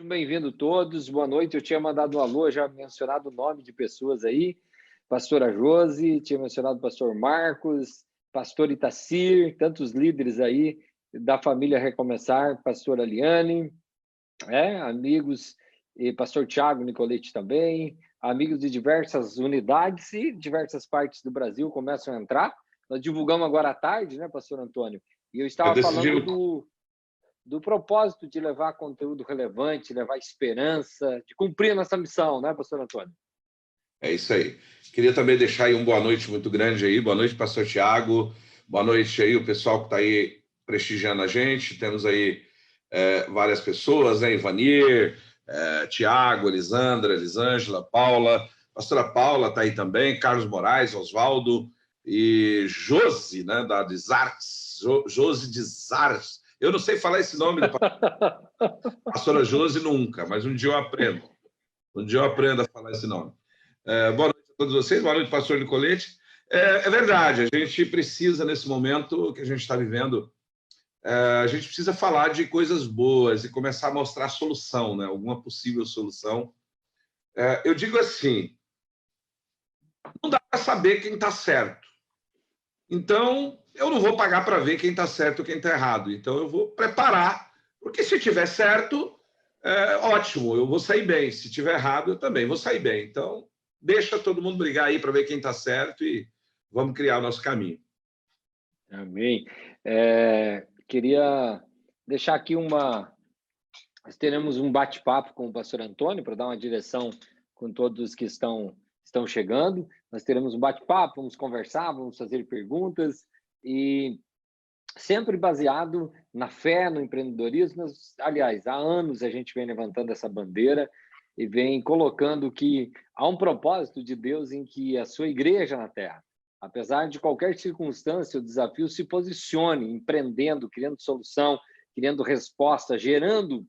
Bem-vindo todos, boa noite. Eu tinha mandado um alô, já mencionado o nome de pessoas aí, pastora Josi, tinha mencionado o pastor Marcos, pastor Itacir, tantos líderes aí da família Recomeçar, pastora Liane, amigos, e pastor Tiago Nicolete também, amigos de diversas unidades e diversas partes do Brasil começam a entrar. Nós divulgamos agora à tarde, né, pastor Antônio? E eu estava falando do propósito de levar conteúdo relevante, levar esperança, de cumprir a nossa missão, né, pastor Antônio? É isso aí. Queria também deixar aí um boa noite muito grande aí. Boa noite, pastor Tiago. Boa noite aí, o pessoal que está aí prestigiando a gente. Temos aí várias pessoas, né? Ivanir, Tiago, Elisandra, Elisângela, Paula. Pastora Paula está aí também, Carlos Moraes, Oswaldo e Josi, né? Da Desartes, Josi Desartes. Eu não sei falar esse nome do pastora Josi nunca, mas um dia eu aprendo. Um dia eu aprendo a falar esse nome. Boa noite a todos vocês, boa noite, pastor Nicolete. É verdade, a gente precisa, nesse momento que a gente está vivendo, a gente precisa falar de coisas boas e começar a mostrar solução, né? Alguma possível solução. Eu digo assim, não dá para saber quem está certo. Então, eu não vou pagar para ver quem está certo ou quem está errado. Então, eu vou preparar, porque se tiver certo, ótimo, eu vou sair bem. Se tiver errado, eu também vou sair bem. Então, deixa todo mundo brigar aí para ver quem está certo e vamos criar o nosso caminho. Amém. Queria deixar aqui nós teremos um bate-papo com o pastor Antônio para dar uma direção com todos que estão chegando. Nós teremos um bate-papo, vamos conversar, vamos fazer perguntas e sempre baseado na fé, no empreendedorismo. Aliás, há anos a gente vem levantando essa bandeira e vem colocando que há um propósito de Deus em que a sua igreja na Terra, apesar de qualquer circunstância, o desafio se posicione, empreendendo, criando solução, criando resposta, gerando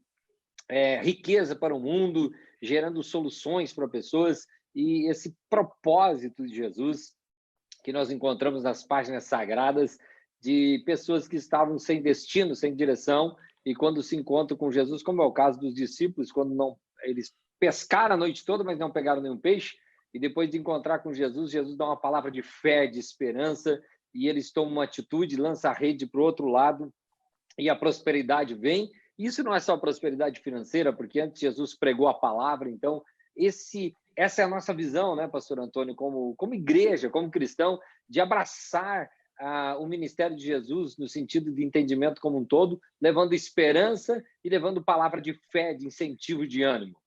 riqueza para o mundo, gerando soluções para pessoas. E esse propósito de Jesus que nós encontramos nas páginas sagradas de pessoas que estavam sem destino, sem direção, e quando se encontram com Jesus, como é o caso dos discípulos, quando eles pescaram a noite toda, mas não pegaram nenhum peixe, e depois de encontrar com Jesus, Jesus dá uma palavra de fé, de esperança, e eles tomam uma atitude, lançam a rede para o outro lado, e a prosperidade vem. Isso não é só prosperidade financeira, porque antes Jesus pregou a palavra. Então, essa é a nossa visão, né, pastor Antônio, como igreja, como cristão, de abraçar o ministério de Jesus no sentido de entendimento como um todo, levando esperança e levando palavra de fé, de incentivo, de ânimo.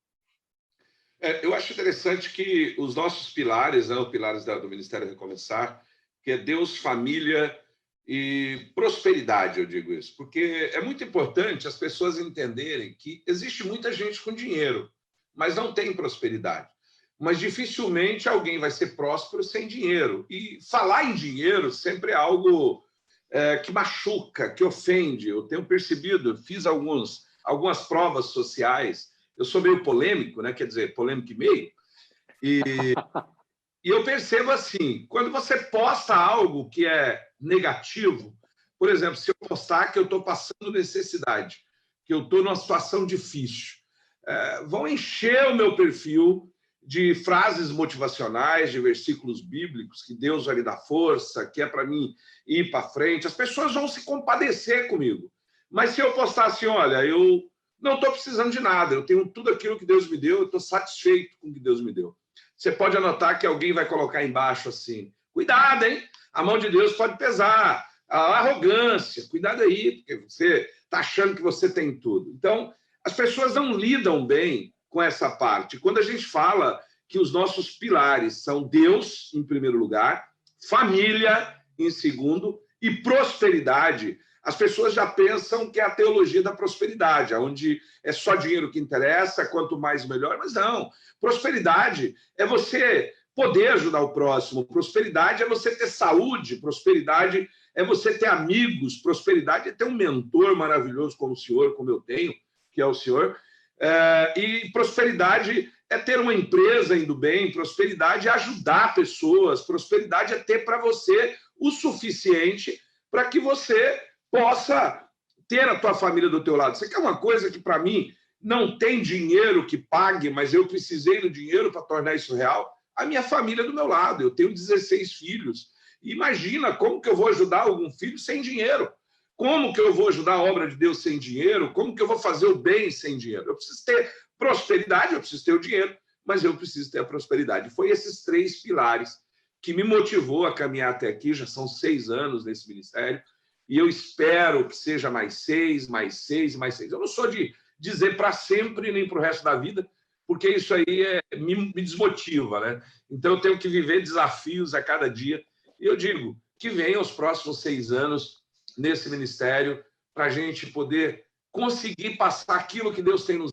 Eu acho interessante que os nossos pilares, né, os pilares do Ministério Recomeçar, que é Deus, família e prosperidade, eu digo isso, porque é muito importante as pessoas entenderem que existe muita gente com dinheiro, mas não tem prosperidade. Mas dificilmente alguém vai ser próspero sem dinheiro. E falar em dinheiro sempre é algo que machuca, que ofende. Eu tenho percebido, fiz algumas provas sociais, eu sou meio polêmico, né? Quer dizer, polêmico e meio, e eu percebo assim, quando você posta algo que é negativo, por exemplo, se eu postar que eu estou passando necessidade, que eu estou numa situação difícil, vão encher o meu perfil de frases motivacionais, de versículos bíblicos, que Deus vai me dar força, que é para mim ir para frente. As pessoas vão se compadecer comigo. Mas se eu postar assim, olha, eu não estou precisando de nada, eu tenho tudo aquilo que Deus me deu, eu estou satisfeito com o que Deus me deu. Você pode anotar que alguém vai colocar embaixo assim, cuidado, hein? A mão de Deus pode pesar, a arrogância, cuidado aí, porque você está achando que você tem tudo. Então, as pessoas não lidam bem com essa parte. Quando a gente fala que os nossos pilares são Deus, em primeiro lugar, família, em segundo, e prosperidade, as pessoas já pensam que é a teologia da prosperidade, onde é só dinheiro que interessa, quanto mais melhor, mas não. Prosperidade é você poder ajudar o próximo, prosperidade é você ter saúde, prosperidade é você ter amigos, prosperidade é ter um mentor maravilhoso como o senhor, como eu tenho, que é o senhor, e prosperidade é ter uma empresa indo bem, prosperidade é ajudar pessoas, prosperidade é ter para você o suficiente para que você possa ter a tua família do teu lado. Você quer uma coisa que, para mim, não tem dinheiro que pague, mas eu precisei do dinheiro para tornar isso real, a minha família do meu lado. Eu tenho 16 filhos. Imagina como que eu vou ajudar algum filho sem dinheiro. Como que eu vou ajudar a obra de Deus sem dinheiro? Como que eu vou fazer o bem sem dinheiro? Eu preciso ter prosperidade, eu preciso ter o dinheiro, mas eu preciso ter a prosperidade. Foi esses 3 pilares que me motivou a caminhar até aqui. Já são 6 anos nesse ministério, e eu espero que seja mais 6, mais 6, mais 6. Eu não sou de dizer para sempre nem para o resto da vida, porque isso aí me desmotiva, né? Então eu tenho que viver desafios a cada dia. E eu digo que venham os próximos 6 anos nesse ministério para a gente poder conseguir passar aquilo que Deus tem nos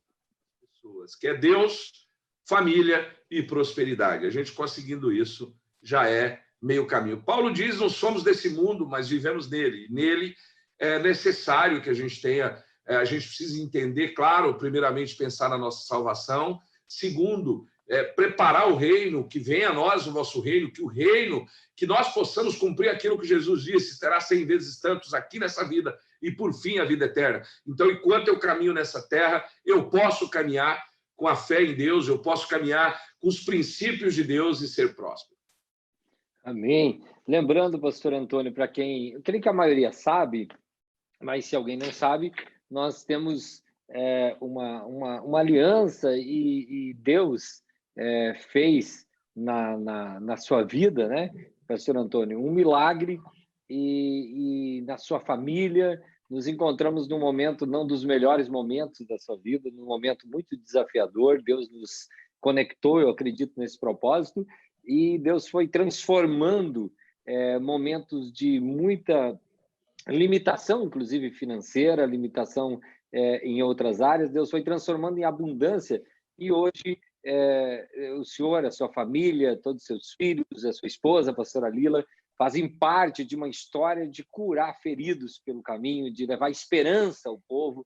pessoas, que é Deus, família e prosperidade. A gente conseguindo isso já é meio caminho. Paulo diz: não somos desse mundo, mas vivemos nele. Nele é necessário que a gente tenha, a gente precisa entender, claro, primeiramente pensar na nossa salvação, segundo, preparar o reino, que venha a nós o nosso reino, que o reino, que nós possamos cumprir aquilo que Jesus disse: terá 100 vezes tantos aqui nessa vida e, por fim, a vida eterna. Então, enquanto eu caminho nessa terra, eu posso caminhar com a fé em Deus, eu posso caminhar com os princípios de Deus e ser próspero. Amém. Lembrando, pastor Antônio, para quem, eu creio que a maioria sabe, mas se alguém não sabe, nós temos uma aliança e Deus fez na sua vida, né, pastor Antônio, um milagre e na sua família. Nos encontramos num momento, não dos melhores momentos da sua vida, num momento muito desafiador. Deus nos conectou, eu acredito, nesse propósito, e Deus foi transformando momentos de muita limitação, inclusive financeira, limitação em outras áreas. Deus foi transformando em abundância, e hoje o senhor, a sua família, todos os seus filhos, a sua esposa, a pastora Lila, fazem parte de uma história de curar feridos pelo caminho, de levar esperança ao povo,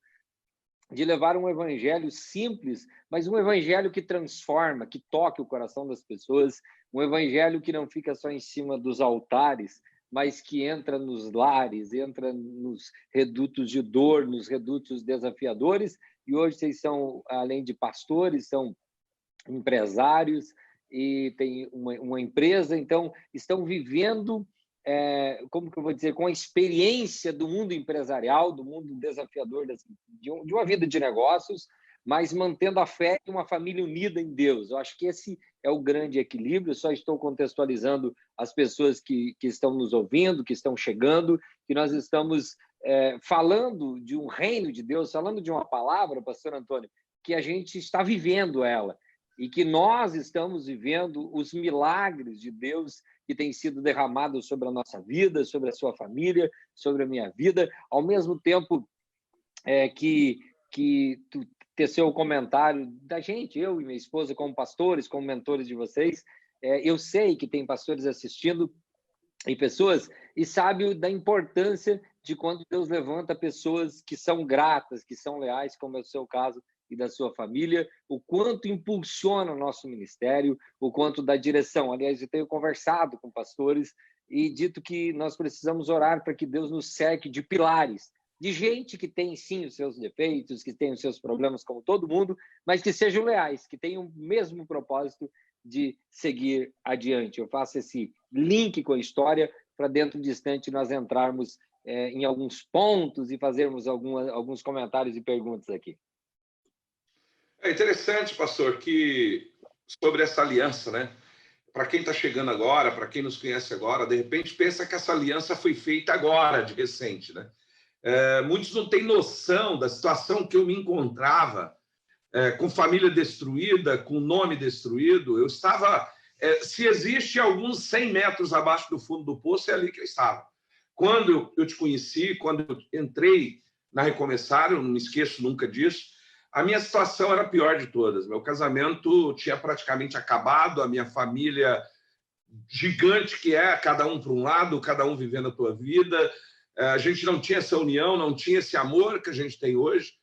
de levar um evangelho simples, mas um evangelho que transforma, que toque o coração das pessoas, um evangelho que não fica só em cima dos altares, mas que entra nos lares, entra nos redutos de dor, nos redutos desafiadores. E hoje vocês são, além de pastores, são empresários e tem uma empresa, então estão vivendo, como que eu vou dizer, com a experiência do mundo empresarial, do mundo desafiador de uma vida de negócios, mas mantendo a fé e uma família unida em Deus. Eu acho que esse é o grande equilíbrio. Eu só estou contextualizando as pessoas que estão nos ouvindo, que estão chegando, que nós estamos falando de um reino de Deus, falando de uma palavra, pastor Antônio, que a gente está vivendo ela, e que nós estamos vivendo os milagres de Deus que têm sido derramados sobre a nossa vida, sobre a sua família, sobre a minha vida, ao mesmo tempo que tu teceu o comentário da gente, eu e minha esposa, como pastores, como mentores de vocês. Eu sei que tem pastores assistindo e pessoas, e sabe da importância de quando Deus levanta pessoas que são gratas, que são leais, como é o seu caso e da sua família, o quanto impulsiona o nosso ministério, o quanto dá direção. Aliás, eu tenho conversado com pastores e dito que nós precisamos orar para que Deus nos cerque de pilares, de gente que tem, sim, os seus defeitos, que tem os seus problemas, como todo mundo, mas que sejam leais, que tenham o mesmo propósito de seguir adiante. Eu faço esse link com a história para, dentro de instante, nós entrarmos em alguns pontos e fazermos alguns comentários e perguntas aqui. É interessante, pastor, que sobre essa aliança, né? Para quem está chegando agora, para quem nos conhece agora, de repente pensa que essa aliança foi feita agora, de recente, né? Muitos não têm noção da situação que eu me encontrava, com família destruída, com nome destruído. Eu estava, se existe alguns 100 metros abaixo do fundo do poço, é ali que eu estava. Quando eu te conheci, quando eu entrei na Recomeçar, eu não me esqueço nunca disso, a minha situação era a pior de todas. Meu casamento tinha praticamente acabado, a minha família gigante que cada um para um lado, cada um vivendo a tua vida. A gente não tinha essa união, não tinha esse amor que a gente tem hoje.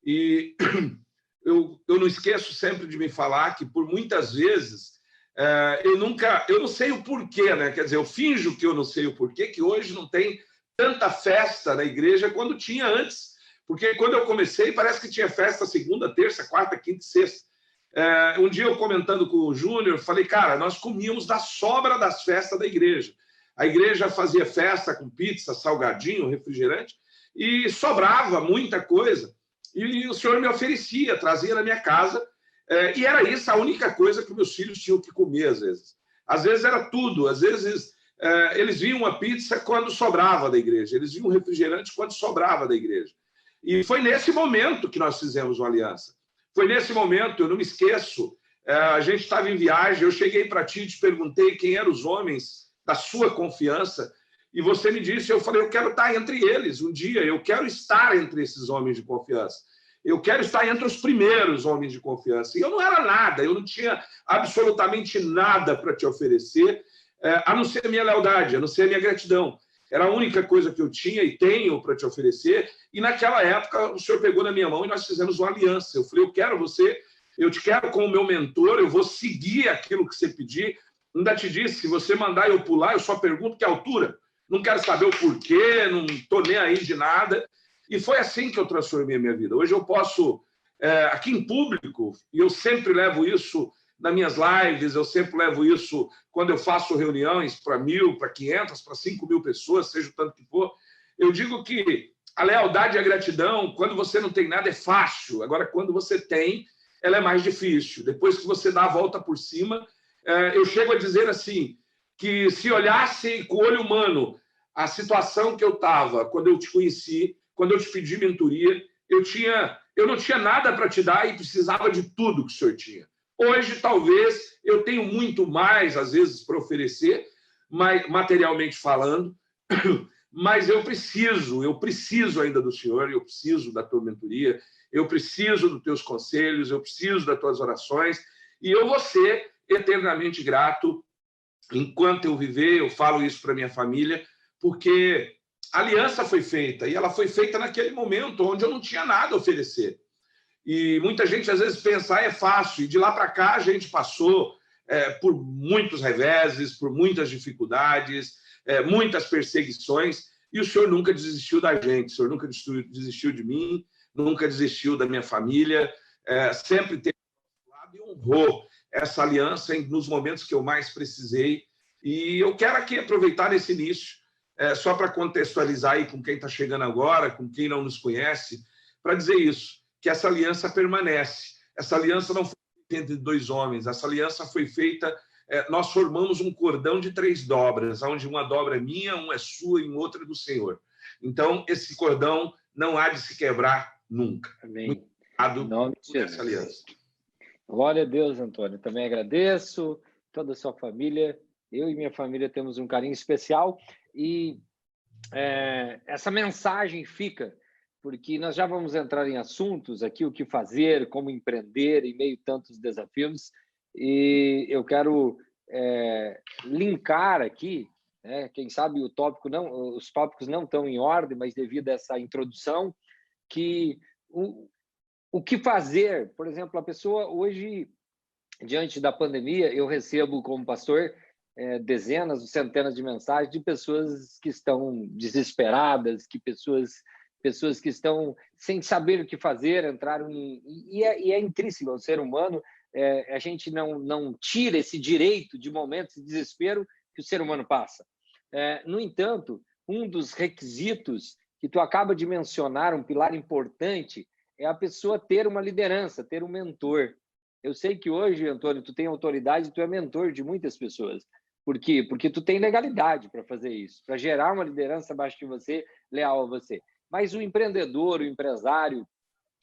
E eu não esqueço sempre de me falar que, por muitas vezes, eu não sei o porquê, né? Quer dizer, eu finjo que eu não sei o porquê, que hoje não tem tanta festa na igreja quando tinha antes, Porque quando eu comecei, parece que tinha festa segunda, terça, quarta, quinta e sexta. Um dia eu comentando com o Júnior, falei, cara, nós comíamos da sobra das festas da igreja. A igreja fazia festa com pizza, salgadinho, refrigerante, e sobrava muita coisa. E o senhor me oferecia, trazia na minha casa, e era isso a única coisa que meus filhos tinham que comer, às vezes. Às vezes era tudo, às vezes eles viam uma pizza quando sobrava da igreja, eles viam um refrigerante quando sobrava da igreja. E foi nesse momento que nós fizemos uma aliança. Foi nesse momento, eu não me esqueço, a gente estava em viagem, eu cheguei para ti e te perguntei quem eram os homens da sua confiança, e você me disse, eu falei, eu quero estar entre eles um dia, eu quero estar entre esses homens de confiança. Eu quero estar entre os primeiros homens de confiança. E eu não era nada, eu não tinha absolutamente nada para te oferecer, a não ser a minha lealdade, a não ser a minha gratidão. Era a única coisa que eu tinha e tenho para te oferecer. E naquela época, o senhor pegou na minha mão e nós fizemos uma aliança. Eu falei, eu quero você, eu te quero como meu mentor, eu vou seguir aquilo que você pedir. Ainda te disse, se você mandar eu pular, eu só pergunto que altura. Não quero saber o porquê, não estou nem aí de nada. E foi assim que eu transformei a minha vida. Hoje eu posso, aqui em público, e eu sempre levo isso nas minhas lives, eu sempre levo isso quando eu faço reuniões para 1.000, para 500, para 5.000 pessoas, seja o tanto que for. Eu digo que a lealdade e a gratidão, quando você não tem nada, é fácil. Agora, quando você tem, ela é mais difícil. Depois que você dá a volta por cima, eu chego a dizer assim, que se olhasse com o olho humano a situação que eu estava quando eu te conheci, quando eu te pedi mentoria, eu não tinha nada para te dar e precisava de tudo que o senhor tinha. Hoje, talvez, eu tenho muito mais, às vezes, para oferecer, materialmente falando, mas eu preciso ainda do senhor, eu preciso da tua mentoria, eu preciso dos teus conselhos, eu preciso das tuas orações, e eu vou ser eternamente grato enquanto eu viver. Eu falo isso para minha família, porque a aliança foi feita, e ela foi feita naquele momento onde eu não tinha nada a oferecer. E muita gente, às vezes, pensa, é fácil. E de lá para cá, a gente passou por muitos reveses, por muitas dificuldades, muitas perseguições, e o senhor nunca desistiu da gente, o senhor nunca desistiu de mim, nunca desistiu da minha família, sempre teve do lado e honrou essa aliança nos momentos que eu mais precisei. E eu quero aqui aproveitar nesse início, só para contextualizar aí com quem está chegando agora, com quem não nos conhece, para dizer isso, que essa aliança permanece. Essa aliança não foi feita entre dois homens, essa aliança foi feita, nós formamos um cordão de 3 dobras, onde uma dobra é minha, uma é sua e outra é do Senhor. Então, esse cordão não há de se quebrar nunca. Amém. Muito obrigado por essa aliança. Glória a Deus, Antônio. Também agradeço toda a sua família. Eu e minha família temos um carinho especial e essa mensagem fica, porque nós já vamos entrar em assuntos aqui, o que fazer, como empreender em meio a tantos desafios, e eu quero linkar aqui, quem sabe os tópicos não estão em ordem, mas devido a essa introdução, que o que fazer, por exemplo, a pessoa hoje, diante da pandemia, eu recebo como pastor dezenas, centenas de mensagens de pessoas que estão desesperadas, pessoas que estão sem saber o que fazer, entraram e é intrínseco ao ser humano, a gente não tira esse direito de momentos de desespero que o ser humano passa. No entanto, um dos requisitos que tu acaba de mencionar, um pilar importante, é a pessoa ter uma liderança, ter um mentor. Eu sei que hoje, Antônio, tu tem autoridade, tu é mentor de muitas pessoas. Por quê? Porque tu tem legalidade para fazer isso, para gerar uma liderança abaixo de você, leal a você. Mas o empreendedor, o empresário,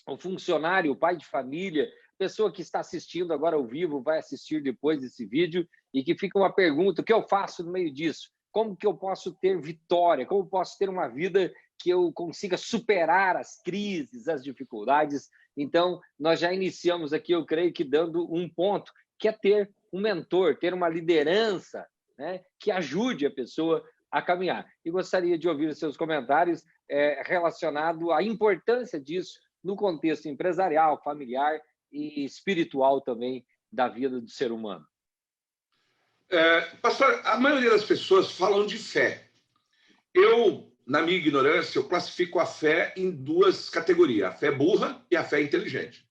o funcionário, o pai de família, pessoa que está assistindo agora ao vivo, vai assistir depois desse vídeo, e que fica uma pergunta, o que eu faço no meio disso? Como que eu posso ter vitória? Como posso ter uma vida que eu consiga superar as crises, as dificuldades? Então, nós já iniciamos aqui, eu creio que dando um ponto, que é ter um mentor, ter uma liderança, que ajude a pessoa a caminhar. E gostaria de ouvir os seus comentários relacionado à importância disso no contexto empresarial, familiar e espiritual também da vida do ser humano. Pastor, a maioria das pessoas falam de fé. Eu na minha ignorância, eu classifico a fé em duas categorias, a fé burra e a fé inteligente.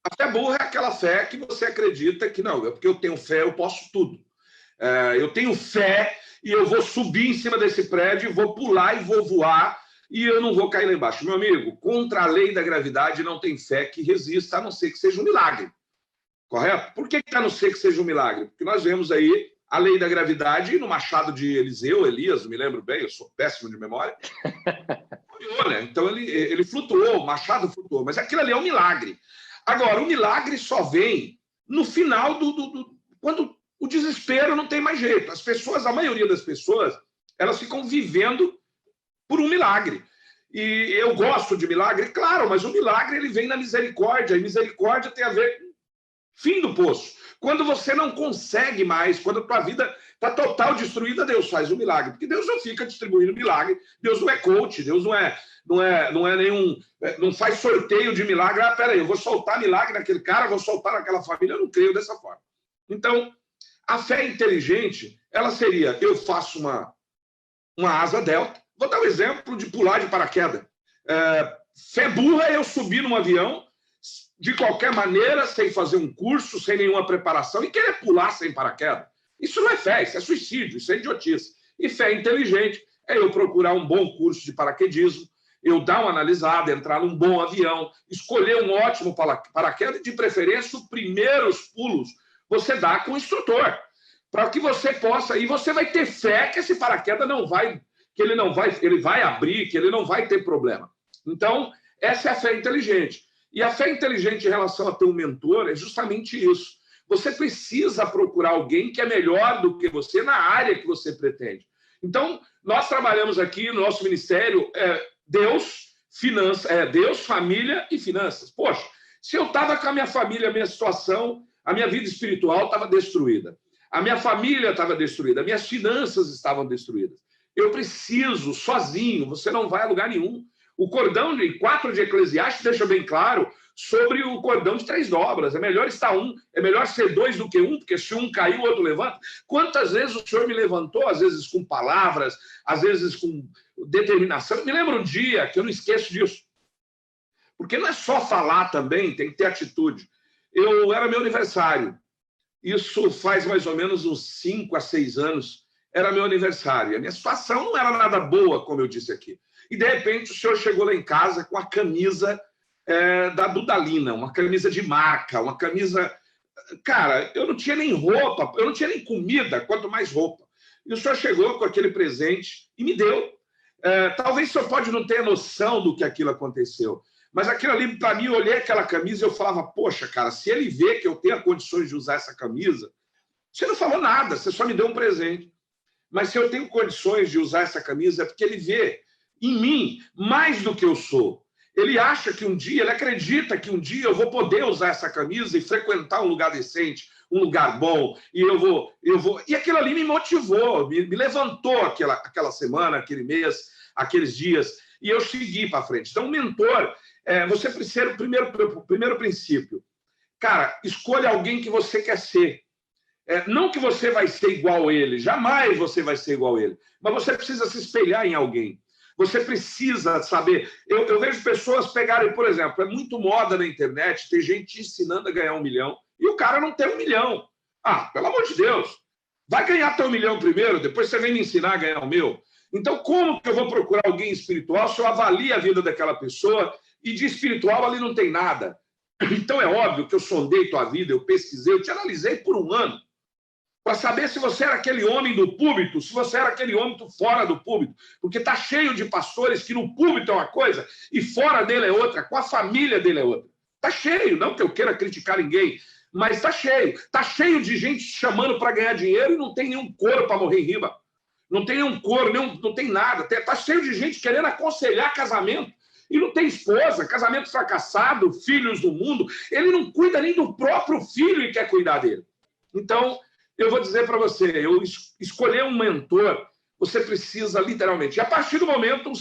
A fé burra é aquela fé que você acredita que não, é porque eu tenho fé, eu posso tudo. Eu tenho fé e eu vou subir em cima desse prédio, vou pular e vou voar e eu não vou cair lá embaixo. Meu amigo, contra a lei da gravidade não tem fé que resista, a não ser que seja um milagre. Correto? Por que a não ser que seja um milagre? Porque nós vemos aí a lei da gravidade no Machado de Elias, me lembro bem, eu sou péssimo de memória. Né? Então ele flutuou, o Machado flutuou, mas aquilo ali é um milagre. Agora, o milagre só vem no final quando o desespero não tem mais jeito. As pessoas, a maioria das pessoas, elas ficam vivendo por um milagre. E eu gosto de milagre, claro, mas o milagre ele vem na misericórdia, e misericórdia tem a ver com fim do poço. Quando você não consegue mais, quando a tua vida está total destruída, Deus faz um milagre. Porque Deus não fica distribuindo milagre, Deus não é coach, Deus não é nenhum, não faz sorteio de milagre. Ah, peraí, eu vou soltar milagre naquele cara, vou soltar naquela família, eu não creio dessa forma. Então, a fé inteligente, ela seria, eu faço uma asa delta, vou dar um exemplo de pular de paraquedas. Fé burra é eu subir num avião, de qualquer maneira, sem fazer um curso, sem nenhuma preparação, e querer pular sem paraquedas. Isso não é fé, isso é suicídio, isso é idiotice. E fé inteligente é eu procurar um bom curso de paraquedismo, eu dar uma analisada, entrar num bom avião, escolher um ótimo paraquedas, e de preferência, os primeiros pulos você dá com o instrutor, para que você possa, e você vai ter fé que esse paraquedas ele vai abrir, que ele não vai ter problema. Então, essa é a fé inteligente. E a fé inteligente em relação a ter um mentor é justamente isso. Você precisa procurar alguém que é melhor do que você na área que você pretende. Então, nós trabalhamos aqui no nosso ministério Deus, família e finanças. Poxa, se eu estava com a minha família, a minha situação, a minha vida espiritual estava destruída, a minha família estava destruída, minhas finanças estavam destruídas. Eu preciso, sozinho, você não vai a lugar nenhum. O cordão de 4 de Eclesiastes deixa bem claro sobre o cordão de 3 dobras. É melhor estar é melhor ser 2 do que 1, porque se um cair, o outro levanta. Quantas vezes o Senhor me levantou, às vezes com palavras, às vezes com determinação. Eu me lembro um dia que eu não esqueço disso. Porque não é só falar também, tem que ter atitude. Era meu aniversário. Isso faz mais ou menos uns 5 a 6 anos. Era meu aniversário. A minha situação não era nada boa, como eu disse aqui. E, de repente, o senhor chegou lá em casa com a camisa da Dudalina, uma camisa de marca, uma camisa... Cara, eu não tinha nem roupa, eu não tinha nem comida, quanto mais roupa. E o senhor chegou com aquele presente e me deu. Talvez o senhor pode não ter noção do que aquilo aconteceu, mas aquilo ali, para mim, eu olhei aquela camisa e eu falava, poxa, cara, se ele vê que eu tenho condições de usar essa camisa, você não falou nada, você só me deu um presente. Mas se eu tenho condições de usar essa camisa, é porque ele vê em mim mais do que eu sou. Ele acha que um dia, ele acredita que um dia eu vou poder usar essa camisa e frequentar um lugar decente, um lugar bom, e eu vou... E aquilo ali me motivou, me levantou aquela semana, aquele mês, aqueles dias, e eu segui para frente. Então, o mentor, você precisa, o primeiro princípio, cara, escolha alguém que você quer ser. Não que você vai ser igual a ele, jamais você vai ser igual a ele, mas você precisa se espelhar em alguém. Você precisa saber. Eu vejo pessoas pegarem, por exemplo, é muito moda na internet, tem gente ensinando a ganhar 1 milhão e o cara não tem 1 milhão. Ah, pelo amor de Deus, vai ganhar teu 1 milhão primeiro, depois você vem me ensinar a ganhar o meu. Então, como que eu vou procurar alguém espiritual se eu avalio a vida daquela pessoa e de espiritual ali não tem nada? Então, é óbvio que eu sondei tua vida, eu pesquisei, eu te analisei por 1 ano, para saber se você era aquele homem do púlpito, se você era aquele homem fora do púlpito, porque está cheio de pastores que no púlpito é uma coisa e fora dele é outra, com a família dele é outra. Está cheio, não que eu queira criticar ninguém, mas está cheio. Está cheio de gente chamando para ganhar dinheiro e não tem nenhum couro para morrer em riba. Não tem nenhum couro, não tem nada. Está cheio de gente querendo aconselhar casamento e não tem esposa, casamento fracassado, filhos do mundo. Ele não cuida nem do próprio filho e quer cuidar dele. Então, eu vou dizer para você, eu escolher um mentor, você precisa literalmente. E a partir do momento,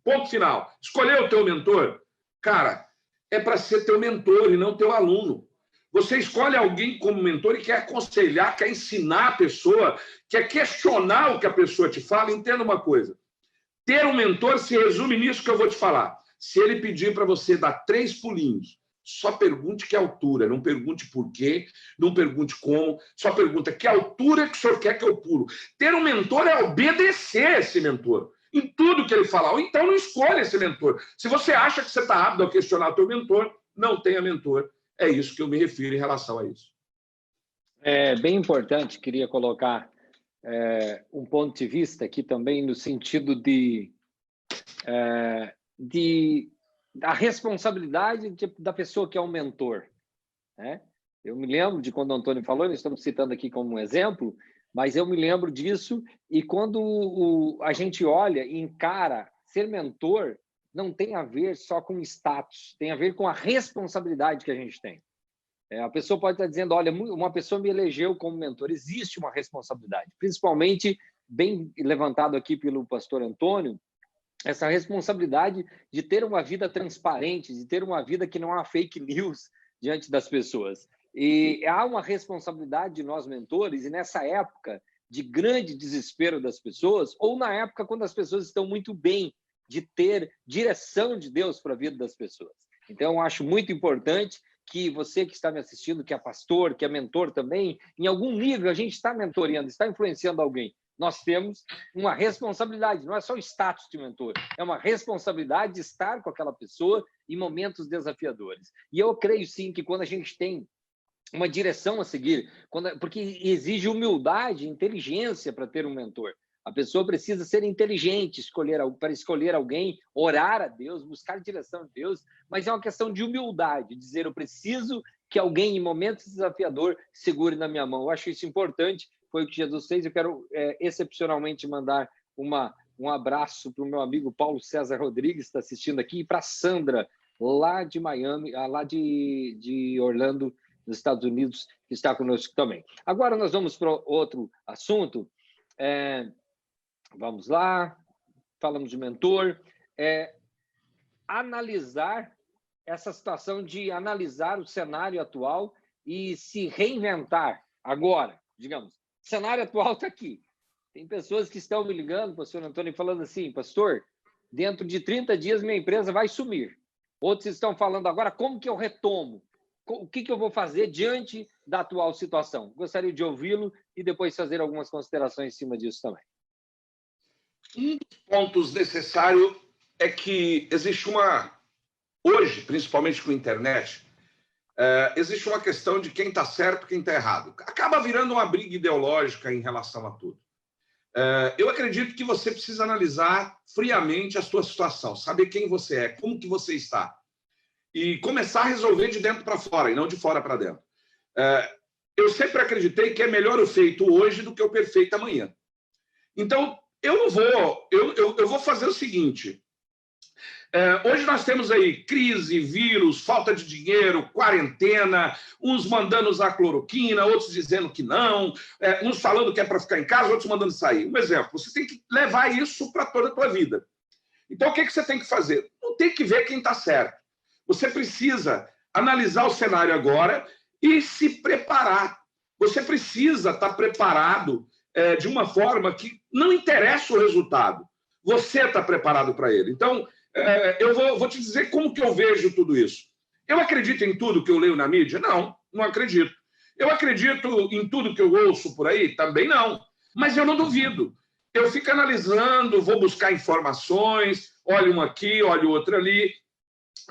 ponto final, escolher o teu mentor, cara, é para ser teu mentor e não teu aluno. Você escolhe alguém como mentor e quer aconselhar, quer ensinar a pessoa, quer questionar o que a pessoa te fala. Entenda uma coisa, Ter um mentor se resume nisso que eu vou te falar. Se ele pedir para você dar 3 pulinhos, só pergunte que altura, não pergunte por quê, não pergunte como, só pergunta que altura que o senhor quer que eu pulo. Ter um mentor é obedecer esse mentor em tudo que ele falar. Ou então não escolha esse mentor. Se você acha que você está apto a questionar o teu mentor, não tenha mentor. É isso que eu me refiro em relação a isso. É bem importante, queria colocar um ponto de vista aqui também no sentido da responsabilidade da pessoa que é um mentor, né? Eu me lembro de quando o Antônio falou, nós estamos citando aqui como um exemplo, mas eu me lembro disso, e quando a gente olha e encara ser mentor, não tem a ver só com status, tem a ver com a responsabilidade que a gente tem. A pessoa pode estar dizendo, olha, uma pessoa me elegeu como mentor. Existe uma responsabilidade, principalmente bem levantado aqui pelo pastor Antônio, essa responsabilidade de ter uma vida transparente, de ter uma vida que não há fake news diante das pessoas. E há uma responsabilidade de nós mentores, e nessa época de grande desespero das pessoas, ou na época quando as pessoas estão muito bem, de ter direção de Deus para a vida das pessoas. Então, eu acho muito importante que você que está me assistindo, que é pastor, que é mentor também, em algum nível a gente está mentoreando, está influenciando alguém. Nós temos uma responsabilidade, não é só o status de mentor, é uma responsabilidade de estar com aquela pessoa em momentos desafiadores. E eu creio, sim, que quando a gente tem uma direção a seguir, porque exige humildade, inteligência para ter um mentor. A pessoa precisa ser inteligente para escolher alguém, orar a Deus, buscar direção de Deus, mas é uma questão de humildade, dizer, eu preciso que alguém, em momentos desafiadores, segure na minha mão. Eu acho isso importante, foi o que Jesus fez. Eu quero excepcionalmente mandar um abraço para o meu amigo Paulo César Rodrigues, que está assistindo aqui, e para a Sandra, lá de Miami, lá de Orlando, nos Estados Unidos, que está conosco também. Agora nós vamos para outro assunto. Vamos lá, falamos de mentor. Analisar essa situação de analisar o cenário atual e se reinventar agora, digamos. O cenário atual está aqui. Tem pessoas que estão me ligando, pastor Antônio, falando assim, pastor, dentro de 30 dias minha empresa vai sumir. Outros estão falando agora, como que eu retomo? O que eu vou fazer diante da atual situação? Gostaria de ouvi-lo e depois fazer algumas considerações em cima disso também. Um dos pontos necessários é que existe hoje, principalmente com a internet, existe uma questão de quem está certo e quem está errado. Acaba virando uma briga ideológica em relação a tudo. Eu acredito que você precisa analisar friamente a sua situação, saber quem você é, como que você está, e começar a resolver de dentro para fora, e não de fora para dentro. Eu sempre acreditei que é melhor o feito hoje do que o perfeito amanhã. Então, eu vou fazer o seguinte. Hoje nós temos aí crise, vírus, falta de dinheiro, quarentena, uns mandando usar cloroquina, outros dizendo que não, uns falando que é para ficar em casa, outros mandando sair. Um exemplo, você tem que levar isso para toda a tua vida. Então, o que você tem que fazer? Não tem que ver quem está certo. Você precisa analisar o cenário agora e se preparar. Você precisa estar preparado de uma forma que não interessa o resultado. Você está preparado para ele. Então, eu vou te dizer como que eu vejo tudo isso. Eu acredito em tudo que eu leio na mídia? Não, não acredito. Eu acredito em tudo que eu ouço por aí? Também não. Mas eu não duvido. Eu fico analisando, vou buscar informações, olho um aqui, olho outro ali.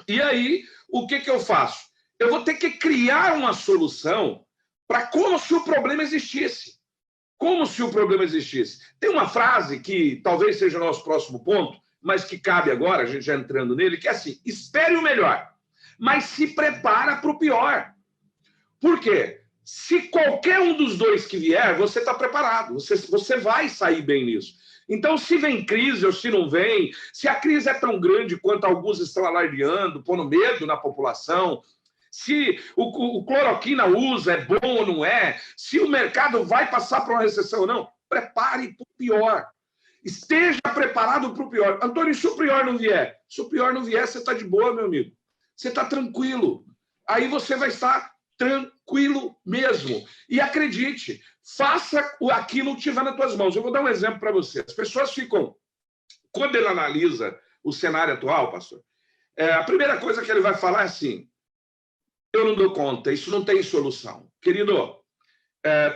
E aí, o que eu faço? Eu vou ter que criar uma solução para como se o problema existisse. Como se o problema existisse. Tem uma frase que talvez seja o nosso próximo ponto, mas que cabe agora, a gente já entrando nele, que é assim, espere o melhor, mas se prepara para o pior. Por quê? Se qualquer um dos dois que vier, você está preparado, você vai sair bem nisso. Então, se vem crise ou se não vem, se a crise é tão grande quanto alguns estão alardeando, pondo medo na população, se o cloroquina usa, é bom ou não é, se o mercado vai passar por uma recessão ou não, prepare para o pior. Esteja preparado para o pior. Antônio, se o pior não vier? Se o pior não vier, você está de boa, meu amigo. Você está tranquilo. Aí você vai estar tranquilo mesmo. E acredite, faça aquilo que estiver nas tuas mãos. Eu vou dar um exemplo para você. As pessoas ficam quando ele analisa o cenário atual, pastor, a primeira coisa que ele vai falar é assim: eu não dou conta, isso não tem solução. Querido,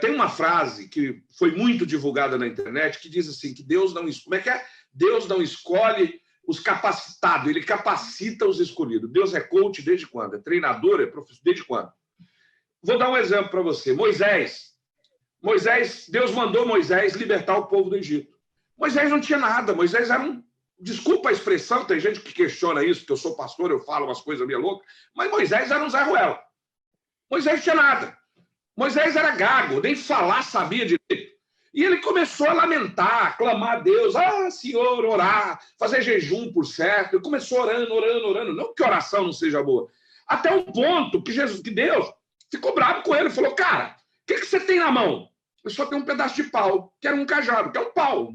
tem uma frase que foi muito divulgada na internet que diz assim, que Deus não... Como é que é? Deus não escolhe os capacitados, ele capacita os escolhidos. Deus é coach desde quando? É treinador, é professor desde quando? Vou dar um exemplo para você. Moisés, Deus mandou Moisés libertar o povo do Egito. Moisés não tinha nada, Moisés era um... Desculpa a expressão, tem gente que questiona isso, porque eu sou pastor, eu falo umas coisas meio loucas, mas Moisés era um Zé Ruela. Moisés não tinha nada. Moisés era gago, nem falar sabia direito. E ele começou a lamentar, clamar a Deus, Senhor, orar, fazer jejum por certo. Ele começou orando. Não que oração não seja boa. Até um ponto que Deus ficou bravo com ele, falou, cara, o que você tem na mão? Eu só tenho um pedaço de pau, que era um cajado, que é um pau,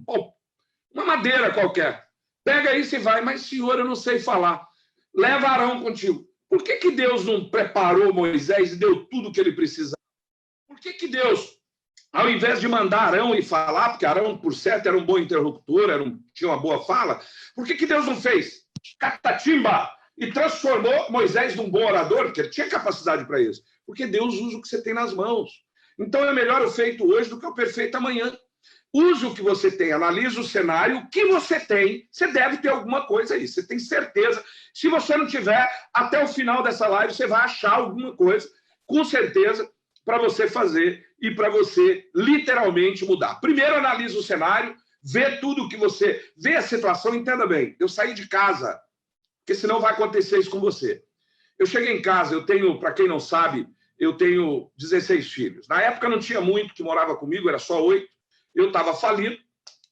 uma madeira qualquer. Pega isso e vai, mas Senhor, eu não sei falar. Leva Arão contigo. Por que Deus não preparou Moisés e deu tudo o que ele precisava? Por que Deus, ao invés de mandar Arão e falar, porque Arão, por certo, era um bom interlocutor, tinha uma boa fala, por que Deus não fez catatimba e transformou Moisés num bom orador, porque ele tinha capacidade para isso? Porque Deus usa o que você tem nas mãos. Então é melhor o feito hoje do que o perfeito amanhã. Use o que você tem, analise o cenário, o que você tem, você deve ter alguma coisa aí, você tem certeza. Se você não tiver, até o final dessa live, você vai achar alguma coisa, com certeza, para você fazer e para você literalmente mudar. Primeiro, analise o cenário, vê tudo que você... Vê a situação, entenda bem. Eu saí de casa, porque senão vai acontecer isso com você. Eu cheguei em casa, eu tenho, para quem não sabe, eu tenho 16 filhos. Na época não tinha muito que morava comigo, era só 8. Eu estava falido,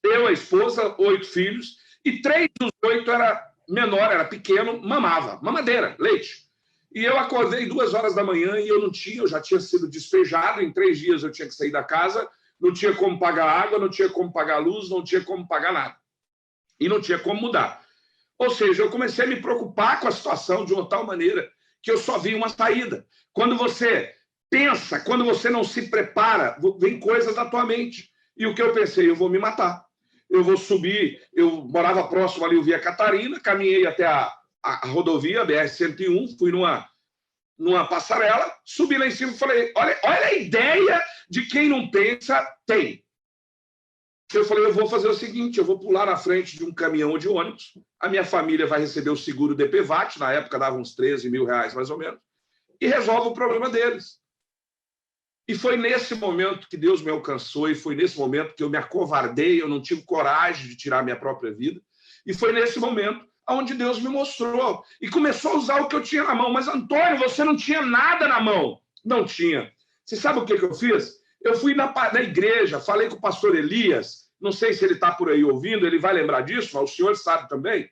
eu, a esposa, 8 filhos, e 3 dos 8 era menor, era pequeno, mamava, mamadeira, leite. E eu acordei 2 horas da manhã e eu já tinha sido despejado, em 3 dias eu tinha que sair da casa, não tinha como pagar água, não tinha como pagar luz, não tinha como pagar nada. E não tinha como mudar. Ou seja, eu comecei a me preocupar com a situação de uma tal maneira que eu só vi uma saída. Quando você pensa, quando você não se prepara, vem coisas na tua mente. E o que eu pensei? Eu vou me matar. Eu vou subir, eu morava próximo ali, eu Via Catarina, caminhei até a rodovia, a BR-101, fui numa passarela, subi lá em cima e falei, olha a ideia de quem não pensa, tem. Eu falei, eu vou fazer o seguinte, eu vou pular na frente de um caminhão ou de ônibus, a minha família vai receber o seguro DPVAT, na época dava uns 13 mil reais mais ou menos, e resolve o problema deles. E foi nesse momento que Deus me alcançou, e foi nesse momento que eu me acovardei, eu não tive coragem de tirar minha própria vida, e foi nesse momento onde Deus me mostrou, e começou a usar o que eu tinha na mão. Mas, Antônio, você não tinha nada na mão. Não tinha. Você sabe o que eu fiz? Eu fui na igreja, falei com o pastor Elias, não sei se ele está por aí ouvindo, ele vai lembrar disso, mas o senhor sabe também,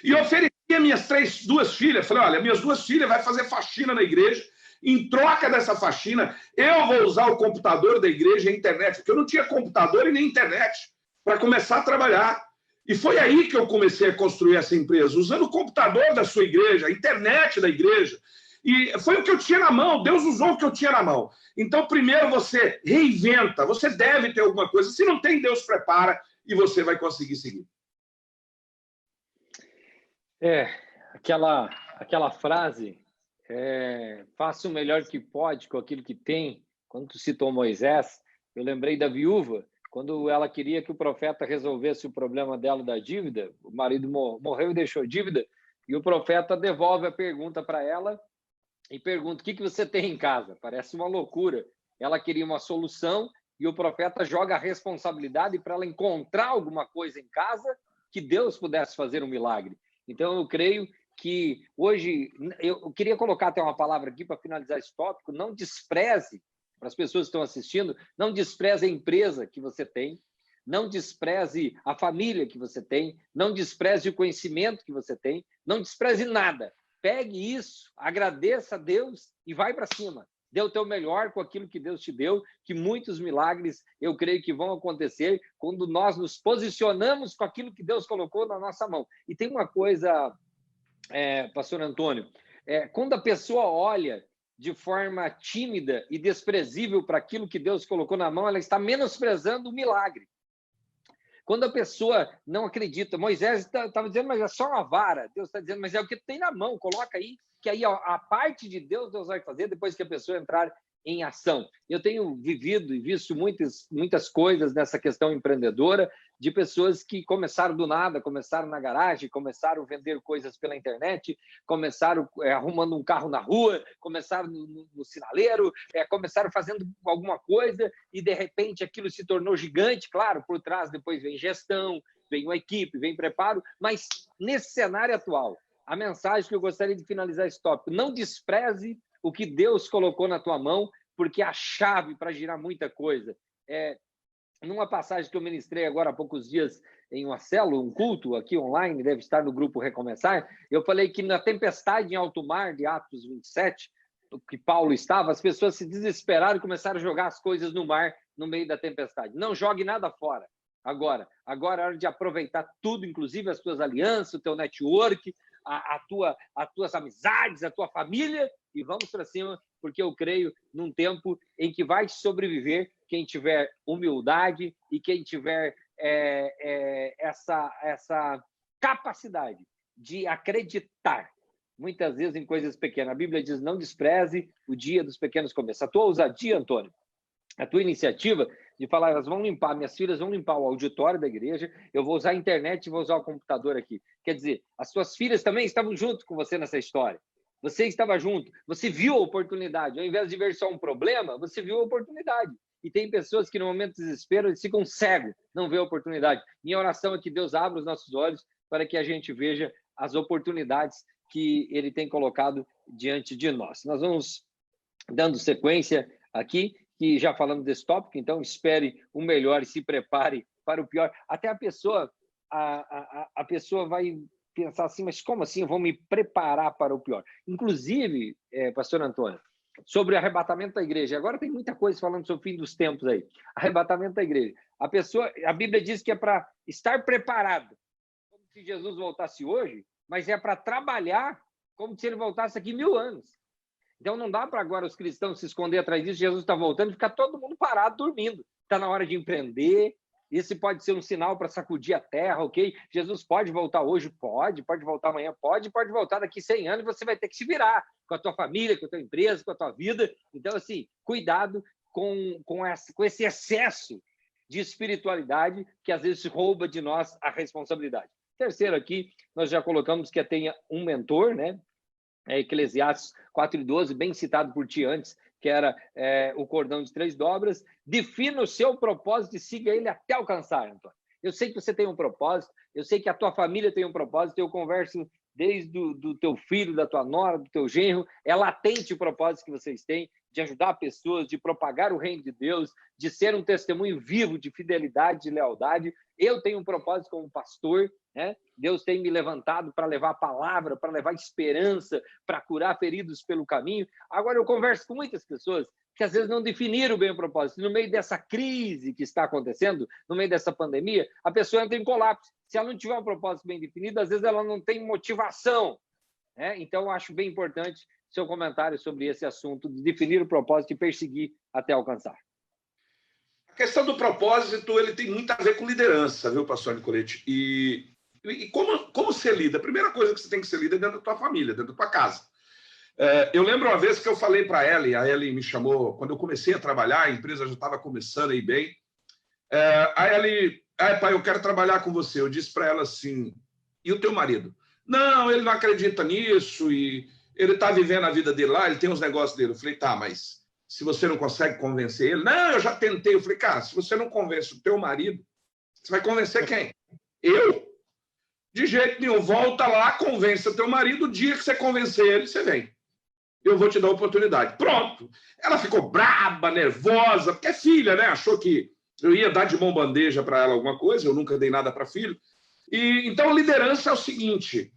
e ofereci a minhas 2 filhas, falei, olha, minhas 2 filhas vão fazer faxina na igreja, em troca dessa faxina, eu vou usar o computador da igreja e a internet, porque eu não tinha computador e nem internet para começar a trabalhar. E foi aí que eu comecei a construir essa empresa, usando o computador da sua igreja, a internet da igreja. E foi o que eu tinha na mão, Deus usou o que eu tinha na mão. Então, primeiro você reinventa, você deve ter alguma coisa. Se não tem, Deus prepara e você vai conseguir seguir. Aquela frase... faça o melhor que pode com aquilo que tem. Quando tu citou Moisés, eu lembrei da viúva, quando ela queria que o profeta resolvesse o problema dela da dívida, o marido morreu e deixou dívida, e o profeta devolve a pergunta para ela e pergunta, o que você tem em casa? Parece uma loucura. Ela queria uma solução e o profeta joga a responsabilidade para ela encontrar alguma coisa em casa que Deus pudesse fazer um milagre. Então, eu creio que hoje, eu queria colocar até uma palavra aqui para finalizar esse tópico, não despreze, para as pessoas que estão assistindo, não despreze a empresa que você tem, não despreze a família que você tem, não despreze o conhecimento que você tem, não despreze nada. Pegue isso, agradeça a Deus e vai para cima. Dê o teu melhor com aquilo que Deus te deu, que muitos milagres, eu creio que vão acontecer quando nós nos posicionamos com aquilo que Deus colocou na nossa mão. E tem uma coisa... pastor Antônio, quando a pessoa olha de forma tímida e desprezível para aquilo que Deus colocou na mão, ela está menosprezando o milagre. Quando a pessoa não acredita, Moisés estava dizendo, mas é só uma vara. Deus está dizendo, mas é o que tu tem na mão, coloca aí, que aí a parte de Deus vai fazer depois que a pessoa entrar em ação. Eu tenho vivido e visto muitas coisas nessa questão empreendedora, de pessoas que começaram do nada, começaram na garagem, começaram a vender coisas pela internet, começaram arrumando um carro na rua, começaram no sinaleiro, começaram fazendo alguma coisa e, de repente, aquilo se tornou gigante. Claro, por trás depois vem gestão, vem uma equipe, vem preparo, mas nesse cenário atual, a mensagem que eu gostaria de finalizar esse tópico: não despreze o que Deus colocou na tua mão, porque a chave para girar muita coisa numa passagem que eu ministrei agora há poucos dias em uma célula, um culto aqui online, deve estar no grupo Recomeçar, eu falei que na tempestade em alto mar de Atos 27, que Paulo estava, as pessoas se desesperaram e começaram a jogar as coisas no mar no meio da tempestade. Não jogue nada fora. Agora é hora de aproveitar tudo, inclusive as tuas alianças, o teu network, as tuas amizades, a tua família, e vamos para cima, porque eu creio num tempo em que vai sobreviver quem tiver humildade e quem tiver essa capacidade de acreditar, muitas vezes, em coisas pequenas. A Bíblia diz, não despreze o dia dos pequenos começos. A tua ousadia, Antônio, a tua iniciativa de falar, elas vão limpar, minhas filhas vão limpar o auditório da igreja, eu vou usar a internet e vou usar o computador aqui. Quer dizer, as suas filhas também estavam junto com você nessa história. Você estava junto, você viu a oportunidade. Ao invés de ver só um problema, você viu a oportunidade. E tem pessoas que, no momento de desespero, eles ficam cegos, não vê a oportunidade. Minha oração é que Deus abra os nossos olhos para que a gente veja as oportunidades que Ele tem colocado diante de nós. Nós vamos dando sequência aqui, que já falamos desse tópico, então espere o melhor e se prepare para o pior. Até a pessoa vai pensar assim, mas como assim eu vou me preparar para o pior? Inclusive, pastor Antônio, sobre o arrebatamento da igreja. Agora tem muita coisa falando sobre o fim dos tempos aí. Arrebatamento da igreja. A Bíblia diz que é para estar preparado, como se Jesus voltasse hoje, mas é para trabalhar como se ele voltasse aqui 1000 anos. Então não dá para agora os cristãos se esconder atrás disso, Jesus está voltando e ficar todo mundo parado, dormindo. Está na hora de empreender. Esse pode ser um sinal para sacudir a terra, ok? Jesus pode voltar hoje? Pode voltar amanhã? Pode voltar daqui 100 anos e você vai ter que se virar com a tua família, com a tua empresa, com a tua vida. Então, assim, cuidado com esse excesso de espiritualidade que às vezes rouba de nós a responsabilidade. Terceiro aqui, nós já colocamos que tenha um mentor, né? Eclesiastes 4:12, bem citado por ti antes, que era o cordão de 3 dobras. Defina o seu propósito e siga ele até alcançar, Antônio. Eu sei que você tem um propósito, eu sei que a tua família tem um propósito, eu converso desde do teu filho, da tua nora, do teu genro, é latente o propósito que vocês têm de ajudar pessoas, de propagar o reino de Deus, de ser um testemunho vivo de fidelidade, de lealdade. Eu tenho um propósito como pastor, né? Deus tem me levantado para levar a palavra, para levar esperança, para curar feridos pelo caminho. Agora, eu converso com muitas pessoas que às vezes não definiram bem o propósito. No meio dessa crise que está acontecendo, no meio dessa pandemia, a pessoa entra em colapso. Se ela não tiver um propósito bem definido, às vezes ela não tem motivação, né? Então, eu acho bem importante seu comentário sobre esse assunto, de definir o propósito e perseguir até alcançar. A questão do propósito, ele tem muito a ver com liderança, viu, pastor Nicolete? E como ser líder? A primeira coisa que você tem que ser líder é dentro da tua família, dentro da tua casa. Eu lembro uma vez que eu falei para a Ellie me chamou, quando eu comecei a trabalhar, a empresa já estava começando a ir bem. A Ellie, pai, eu quero trabalhar com você. Eu disse para ela assim, e o teu marido? Não, ele não acredita nisso, e ele está vivendo a vida dele lá, ele tem os negócios dele. Eu falei, tá, mas se você não consegue convencer ele... Não, eu já tentei. Eu falei, cara, se você não convence o teu marido, você vai convencer quem? Eu? De jeito nenhum. Volta lá, convence o teu marido, o dia que você convencer ele, você vem. Eu vou te dar a oportunidade. Pronto. Ela ficou braba, nervosa, porque é filha, né? Achou que eu ia dar de mão bandeja para ela alguma coisa, eu nunca dei nada para filho. Então, liderança é o seguinte,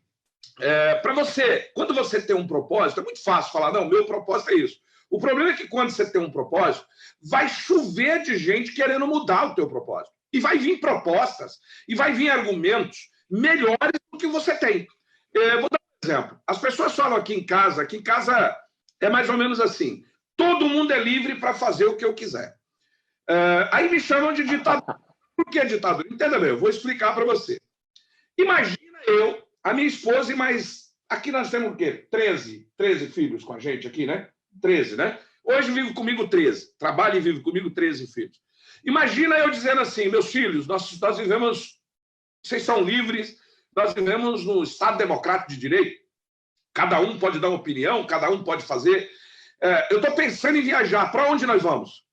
para você, quando você tem um propósito, é muito fácil falar, não, meu propósito é isso. O problema é que quando você tem um propósito, vai chover de gente querendo mudar o teu propósito. E vai vir propostas, e vai vir argumentos melhores do que você tem. Vou dar um exemplo. As pessoas falam aqui em casa é mais ou menos assim, todo mundo é livre para fazer o que eu quiser. Aí me chamam de ditador, Por que ditadura? Entenda bem, eu vou explicar para você. Imagina eu, a minha esposa e mais... Aqui nós temos o quê? 13 filhos com a gente aqui, né? 13, né? Hoje vive comigo 13. Trabalha e vive comigo 13 filhos. Imagina eu dizendo assim, meus filhos, nós vivemos... Vocês são livres, nós vivemos no Estado Democrático de Direito. Cada um pode dar uma opinião, cada um pode fazer. Eu estou pensando em viajar. Para onde nós vamos?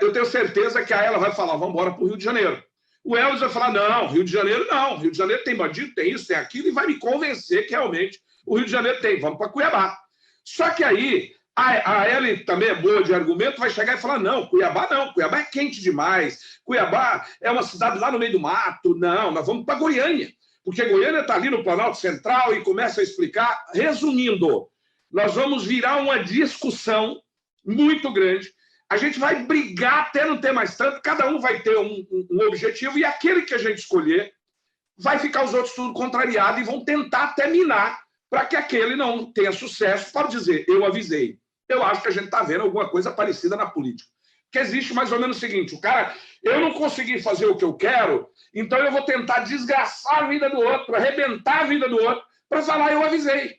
Eu tenho certeza que a ela vai falar, vamos embora para o Rio de Janeiro. O Elvis vai falar, não, Rio de Janeiro não. Rio de Janeiro tem bandido, tem isso, tem aquilo, e vai me convencer que realmente o Rio de Janeiro tem. Vamos para Cuiabá. Só que aí, a Ellen também é boa de argumento, vai chegar e falar, não, Cuiabá é quente demais. Cuiabá é uma cidade lá no meio do mato. Não, nós vamos para Goiânia. Porque Goiânia está ali no Planalto Central e começa a explicar. Resumindo, nós vamos virar uma discussão muito grande. A gente vai brigar até não ter mais tanto, cada um vai ter um objetivo, e aquele que a gente escolher vai ficar os outros tudo contrariado e vão tentar até minar para que aquele não tenha sucesso, para dizer, eu avisei. Eu acho que a gente está vendo alguma coisa parecida na política. Que existe mais ou menos o seguinte, o cara, eu não consegui fazer o que eu quero, então eu vou tentar desgraçar a vida do outro, arrebentar a vida do outro, para falar, eu avisei.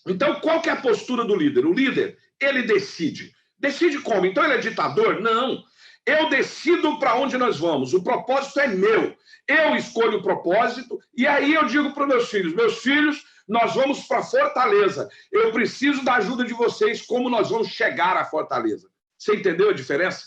Então, qual que é a postura do líder? O líder, ele decide. Decide como? Então ele é ditador? Não. Eu decido para onde nós vamos. O propósito é meu. Eu escolho o propósito e aí eu digo para os meus filhos, nós vamos para Fortaleza. Eu preciso da ajuda de vocês, como nós vamos chegar à Fortaleza. Você entendeu a diferença?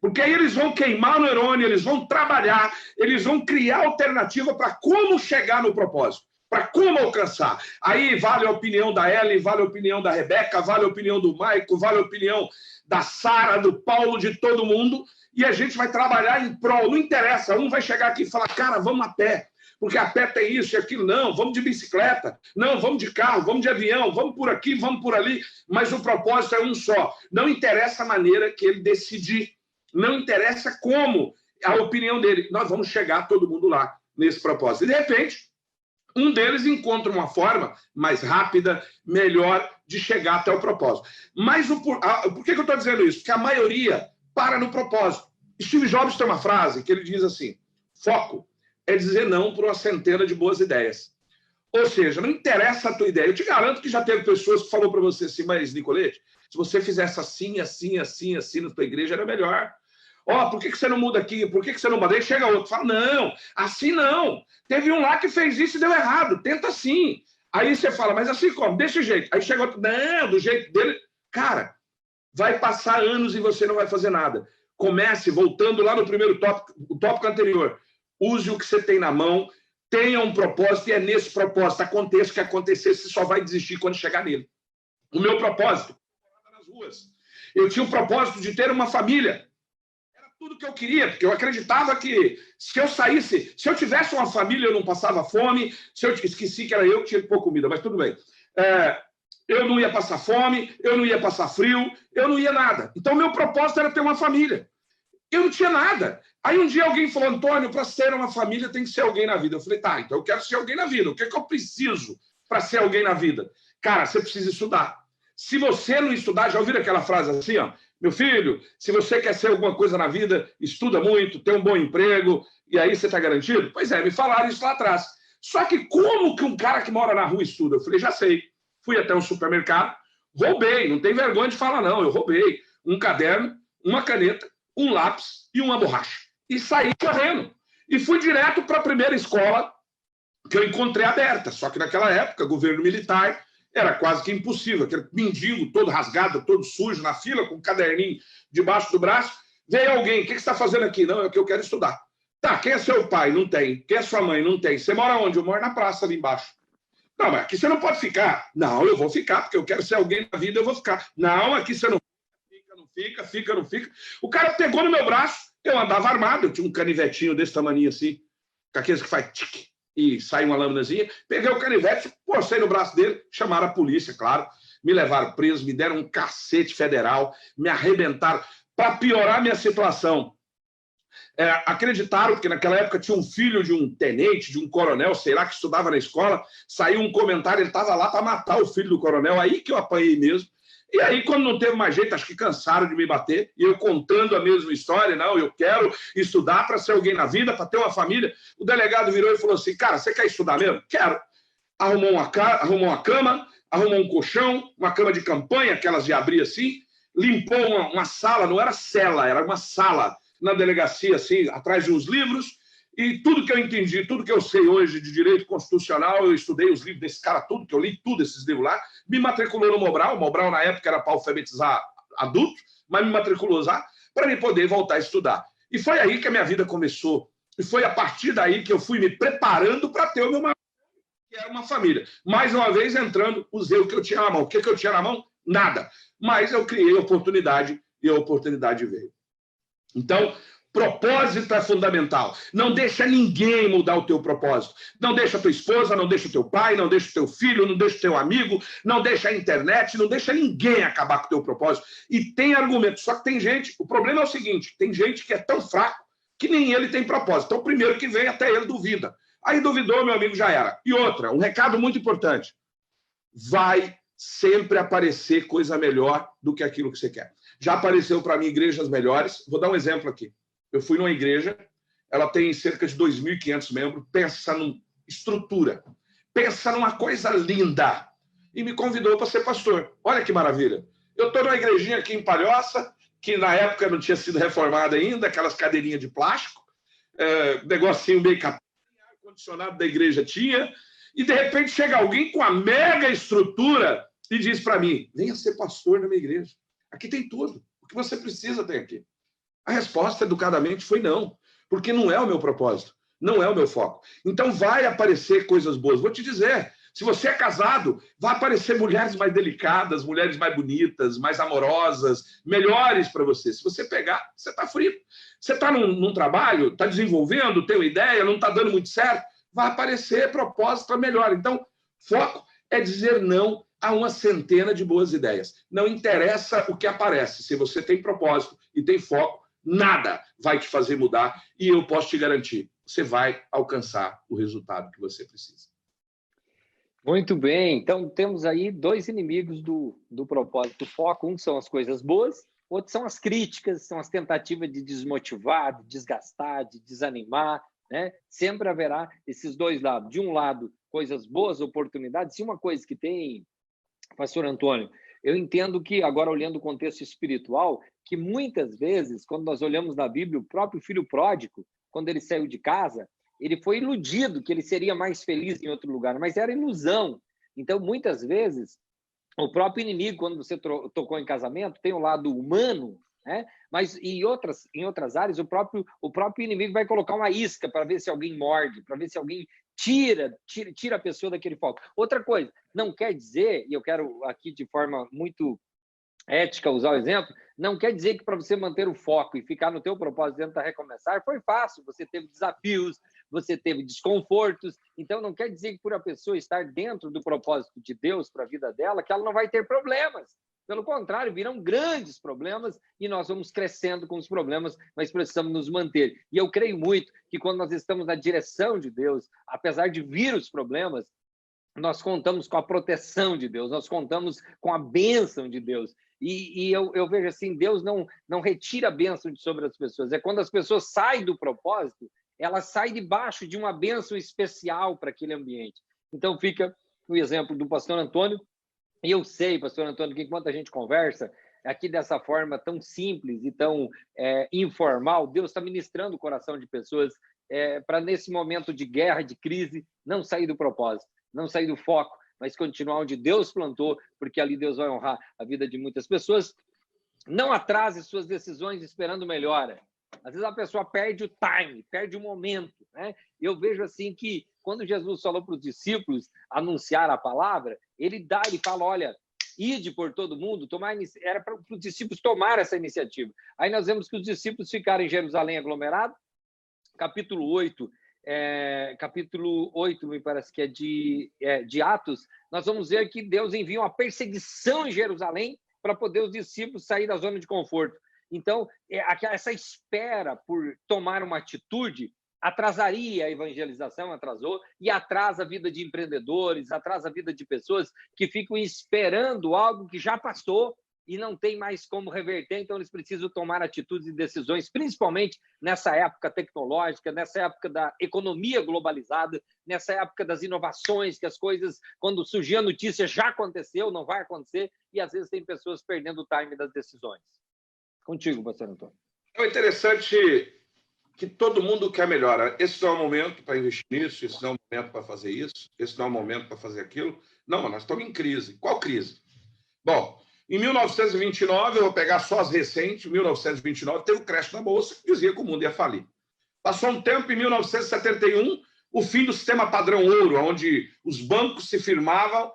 Porque aí eles vão queimar o neurônio, eles vão trabalhar, eles vão criar alternativa para como chegar no propósito. Para como alcançar. Aí vale a opinião da Ellen, vale a opinião da Rebeca, vale a opinião do Maico, vale a opinião da Sara, do Paulo, de todo mundo, e a gente vai trabalhar em prol. Não interessa, um vai chegar aqui e falar, cara, vamos a pé, porque a pé tem isso e aquilo. Não, vamos de bicicleta, não, vamos de carro, vamos de avião, vamos por aqui, vamos por ali, mas o propósito é um só. Não interessa a maneira que ele decidir, não interessa como a opinião dele. Nós vamos chegar todo mundo lá, nesse propósito. E, de repente, um deles encontra uma forma mais rápida, melhor de chegar até o propósito. Mas por que eu estou dizendo isso? Porque a maioria para no propósito. Steve Jobs tem uma frase que ele diz assim, foco é dizer não para uma centena de boas ideias. Ou seja, não interessa a tua ideia. Eu te garanto que já teve pessoas que falou para você assim, mas, Nicolete, se você fizesse assim, assim, assim, assim na tua igreja, era melhor. Por que você não muda aqui? Por que você não muda? Aí chega outro, fala, não, assim não. Teve um lá que fez isso e deu errado, tenta assim. Aí você fala, mas assim como? Desse jeito. Aí chega outro, não, do jeito dele. Cara, vai passar anos e você não vai fazer nada. Comece, voltando lá no primeiro tópico, o tópico anterior. Use o que você tem na mão, tenha um propósito e é nesse propósito, aconteça o que acontecer, você só vai desistir quando chegar nele. O meu propósito, nas ruas. Eu tinha um propósito de ter uma família. Tudo que eu queria, porque eu acreditava que se eu saísse, se eu tivesse uma família, eu não passava fome, se eu esqueci que era eu que tinha que pôr comida, mas tudo bem. Eu não ia passar fome, eu não ia passar frio, eu não ia nada. Então, meu propósito era ter uma família. Eu não tinha nada. Aí um dia alguém falou, Antônio, para ser uma família tem que ser alguém na vida. Eu falei, tá, então eu quero ser alguém na vida. O que é que eu preciso para ser alguém na vida? Cara, você precisa estudar. Se você não estudar, já ouviram aquela frase assim, ó? Meu filho, se você quer ser alguma coisa na vida, estuda muito, tem um bom emprego, e aí você está garantido? Pois é, me falaram isso lá atrás. Só que como que um cara que mora na rua estuda? Eu falei, já sei. Fui até um supermercado, roubei, não tem vergonha de falar não, eu roubei um caderno, uma caneta, um lápis e uma borracha. E saí correndo. E fui direto para a primeira escola que eu encontrei aberta. Só que naquela época, governo militar, era quase que impossível. Aquele mendigo todo rasgado, todo sujo, na fila, com um caderninho debaixo do braço. Veio alguém, o que você está fazendo aqui? Não, é o que eu quero estudar. Tá, quem é seu pai? Não tem. Quem é sua mãe? Não tem. Você mora onde? Eu moro na praça ali embaixo. Não, mas aqui você não pode ficar. Não, eu vou ficar, porque eu quero ser alguém na vida, eu vou ficar. Não, aqui você não fica, não fica. O cara pegou no meu braço, eu andava armado, eu tinha um canivetinho desse tamanho assim, com aqueles que faz tique e sai uma lâminazinha. Peguei o canivete, postei no braço dele, chamaram a polícia, claro, me levaram preso, me deram um cacete federal, me arrebentaram. Para piorar a minha situação, acreditaram, porque naquela época tinha um filho de um tenente, de um coronel, sei lá, que estudava na escola, saiu um comentário, ele estava lá para matar o filho do coronel, aí que eu apanhei mesmo. E aí, quando não teve mais jeito, acho que cansaram de me bater, e eu contando a mesma história, não, eu quero estudar para ser alguém na vida, para ter uma família. O delegado virou e falou assim, cara, você quer estudar mesmo? Quero. Arrumou uma cama, arrumou um colchão, uma cama de campanha, aquelas de abrir assim, limpou uma sala, não era cela, era uma sala na delegacia, assim, atrás de uns livros, e tudo que eu entendi, tudo que eu sei hoje de direito constitucional, eu estudei os livros desse cara, tudo, que eu li tudo esses livros lá, me matriculou no Mobral. O Mobral, na época, era para alfabetizar adulto, mas me matriculou lá para me poder voltar a estudar. E foi aí que a minha vida começou. E foi a partir daí que eu fui me preparando para ter o meu maior, que era uma família. Mais uma vez, entrando, usei o que eu tinha na mão. O que eu tinha na mão? Nada. Mas eu criei a oportunidade e a oportunidade veio. Então, propósito é fundamental. Não deixa ninguém mudar o teu propósito. Não deixa a tua esposa, não deixa o teu pai, não deixa o teu filho, não deixa o teu amigo, não deixa a internet, não deixa ninguém acabar com o teu propósito. E tem argumento. Só que tem gente... O problema é o seguinte, tem gente que é tão fraco que nem ele tem propósito. Então, o primeiro que vem, até ele duvida. Aí duvidou, meu amigo, já era. E outra, um recado muito importante. Vai sempre aparecer coisa melhor do que aquilo que você quer. Já apareceu para mim igrejas melhores. Vou dar um exemplo aqui. Eu fui numa igreja, ela tem cerca de 2.500 membros, pensa numa estrutura, pensa numa coisa linda, e me convidou para ser pastor. Olha que maravilha. Eu estou numa igrejinha aqui em Palhoça, que na época não tinha sido reformada ainda, aquelas cadeirinhas de plástico, negocinho meio capinha, ar-condicionado da igreja tinha, e de repente chega alguém com a mega estrutura e diz para mim, venha ser pastor na minha igreja. Aqui tem tudo. O que você precisa tem aqui. A resposta, educadamente, foi não, porque não é o meu propósito, não é o meu foco. Então, vai aparecer coisas boas. Vou te dizer, se você é casado, vai aparecer mulheres mais delicadas, mulheres mais bonitas, mais amorosas, melhores para você. Se você pegar, você está frito. Você está num trabalho, está desenvolvendo, tem uma ideia, não está dando muito certo, vai aparecer propósito melhor. Então, foco é dizer não a uma centena de boas ideias. Não interessa o que aparece. Se você tem propósito e tem foco, nada vai te fazer mudar e eu posso te garantir, você vai alcançar o resultado que você precisa. Muito bem. Então, temos aí dois inimigos do propósito do foco. Um são as coisas boas, outro são as críticas, são as tentativas de desmotivar, de desgastar, de desanimar, né? Sempre haverá esses dois lados. De um lado, coisas boas, oportunidades. E uma coisa que tem, pastor Antônio, eu entendo que, agora olhando o contexto espiritual, que muitas vezes, quando nós olhamos na Bíblia, o próprio filho pródigo, quando ele saiu de casa, ele foi iludido que ele seria mais feliz em outro lugar, mas era ilusão. Então, muitas vezes, o próprio inimigo, quando você tocou em casamento, tem o lado humano, né? Mas em outras áreas, o próprio inimigo vai colocar uma isca para ver se alguém morde, para ver se alguém tira a pessoa daquele foco. Outra coisa, não quer dizer, e eu quero aqui de forma muito ética usar o exemplo, não quer dizer que para você manter o foco e ficar no teu propósito dentro da Recomeçar, foi fácil, você teve desafios, você teve desconfortos, então não quer dizer que por a pessoa estar dentro do propósito de Deus para a vida dela, que ela não vai ter problemas. Pelo contrário, virão grandes problemas e nós vamos crescendo com os problemas, mas precisamos nos manter. E eu creio muito que quando nós estamos na direção de Deus, apesar de vir os problemas, nós contamos com a proteção de Deus, nós contamos com a bênção de Deus. E eu vejo assim, Deus não retira a bênção de sobre as pessoas. É quando as pessoas saem do propósito, elas saem debaixo de uma bênção especial para aquele ambiente. Então fica o exemplo do pastor Antônio. E eu sei, pastor Antônio, que enquanto a gente conversa aqui dessa forma tão simples e tão informal, Deus está ministrando o coração de pessoas para, nesse momento de guerra, de crise, não sair do propósito, não sair do foco, mas continuar onde Deus plantou, porque ali Deus vai honrar a vida de muitas pessoas. Não atrase suas decisões esperando melhora. Às vezes a pessoa perde o time, perde o momento, né? Eu vejo assim que quando Jesus falou para os discípulos anunciar a palavra, ele fala, olha, ide por todo mundo, era para os discípulos tomar essa iniciativa. Aí nós vemos que os discípulos ficaram em Jerusalém aglomerado, capítulo 8, me parece que é de Atos, nós vamos ver que Deus envia uma perseguição em Jerusalém para poder os discípulos sair da zona de conforto. Então, essa espera por tomar uma atitude atrasaria a evangelização, atrasou, e atrasa a vida de empreendedores, atrasa a vida de pessoas que ficam esperando algo que já passou e não tem mais como reverter, então eles precisam tomar atitudes e decisões, principalmente nessa época tecnológica, nessa época da economia globalizada, nessa época das inovações, que as coisas, quando surgir a notícia, já aconteceu, não vai acontecer, e às vezes tem pessoas perdendo o time das decisões. Contigo, pastor Antônio. É interessante que todo mundo quer melhor. Esse não é o momento para investir nisso, esse não é o momento para fazer isso, esse não é o momento para fazer aquilo. Não, nós estamos em crise. Qual crise? Bom, em 1929, eu vou pegar só as recentes, em 1929, teve o crash na Bolsa, que dizia que o mundo ia falir. Passou um tempo, em 1971, o fim do sistema padrão ouro, onde os bancos se firmavam,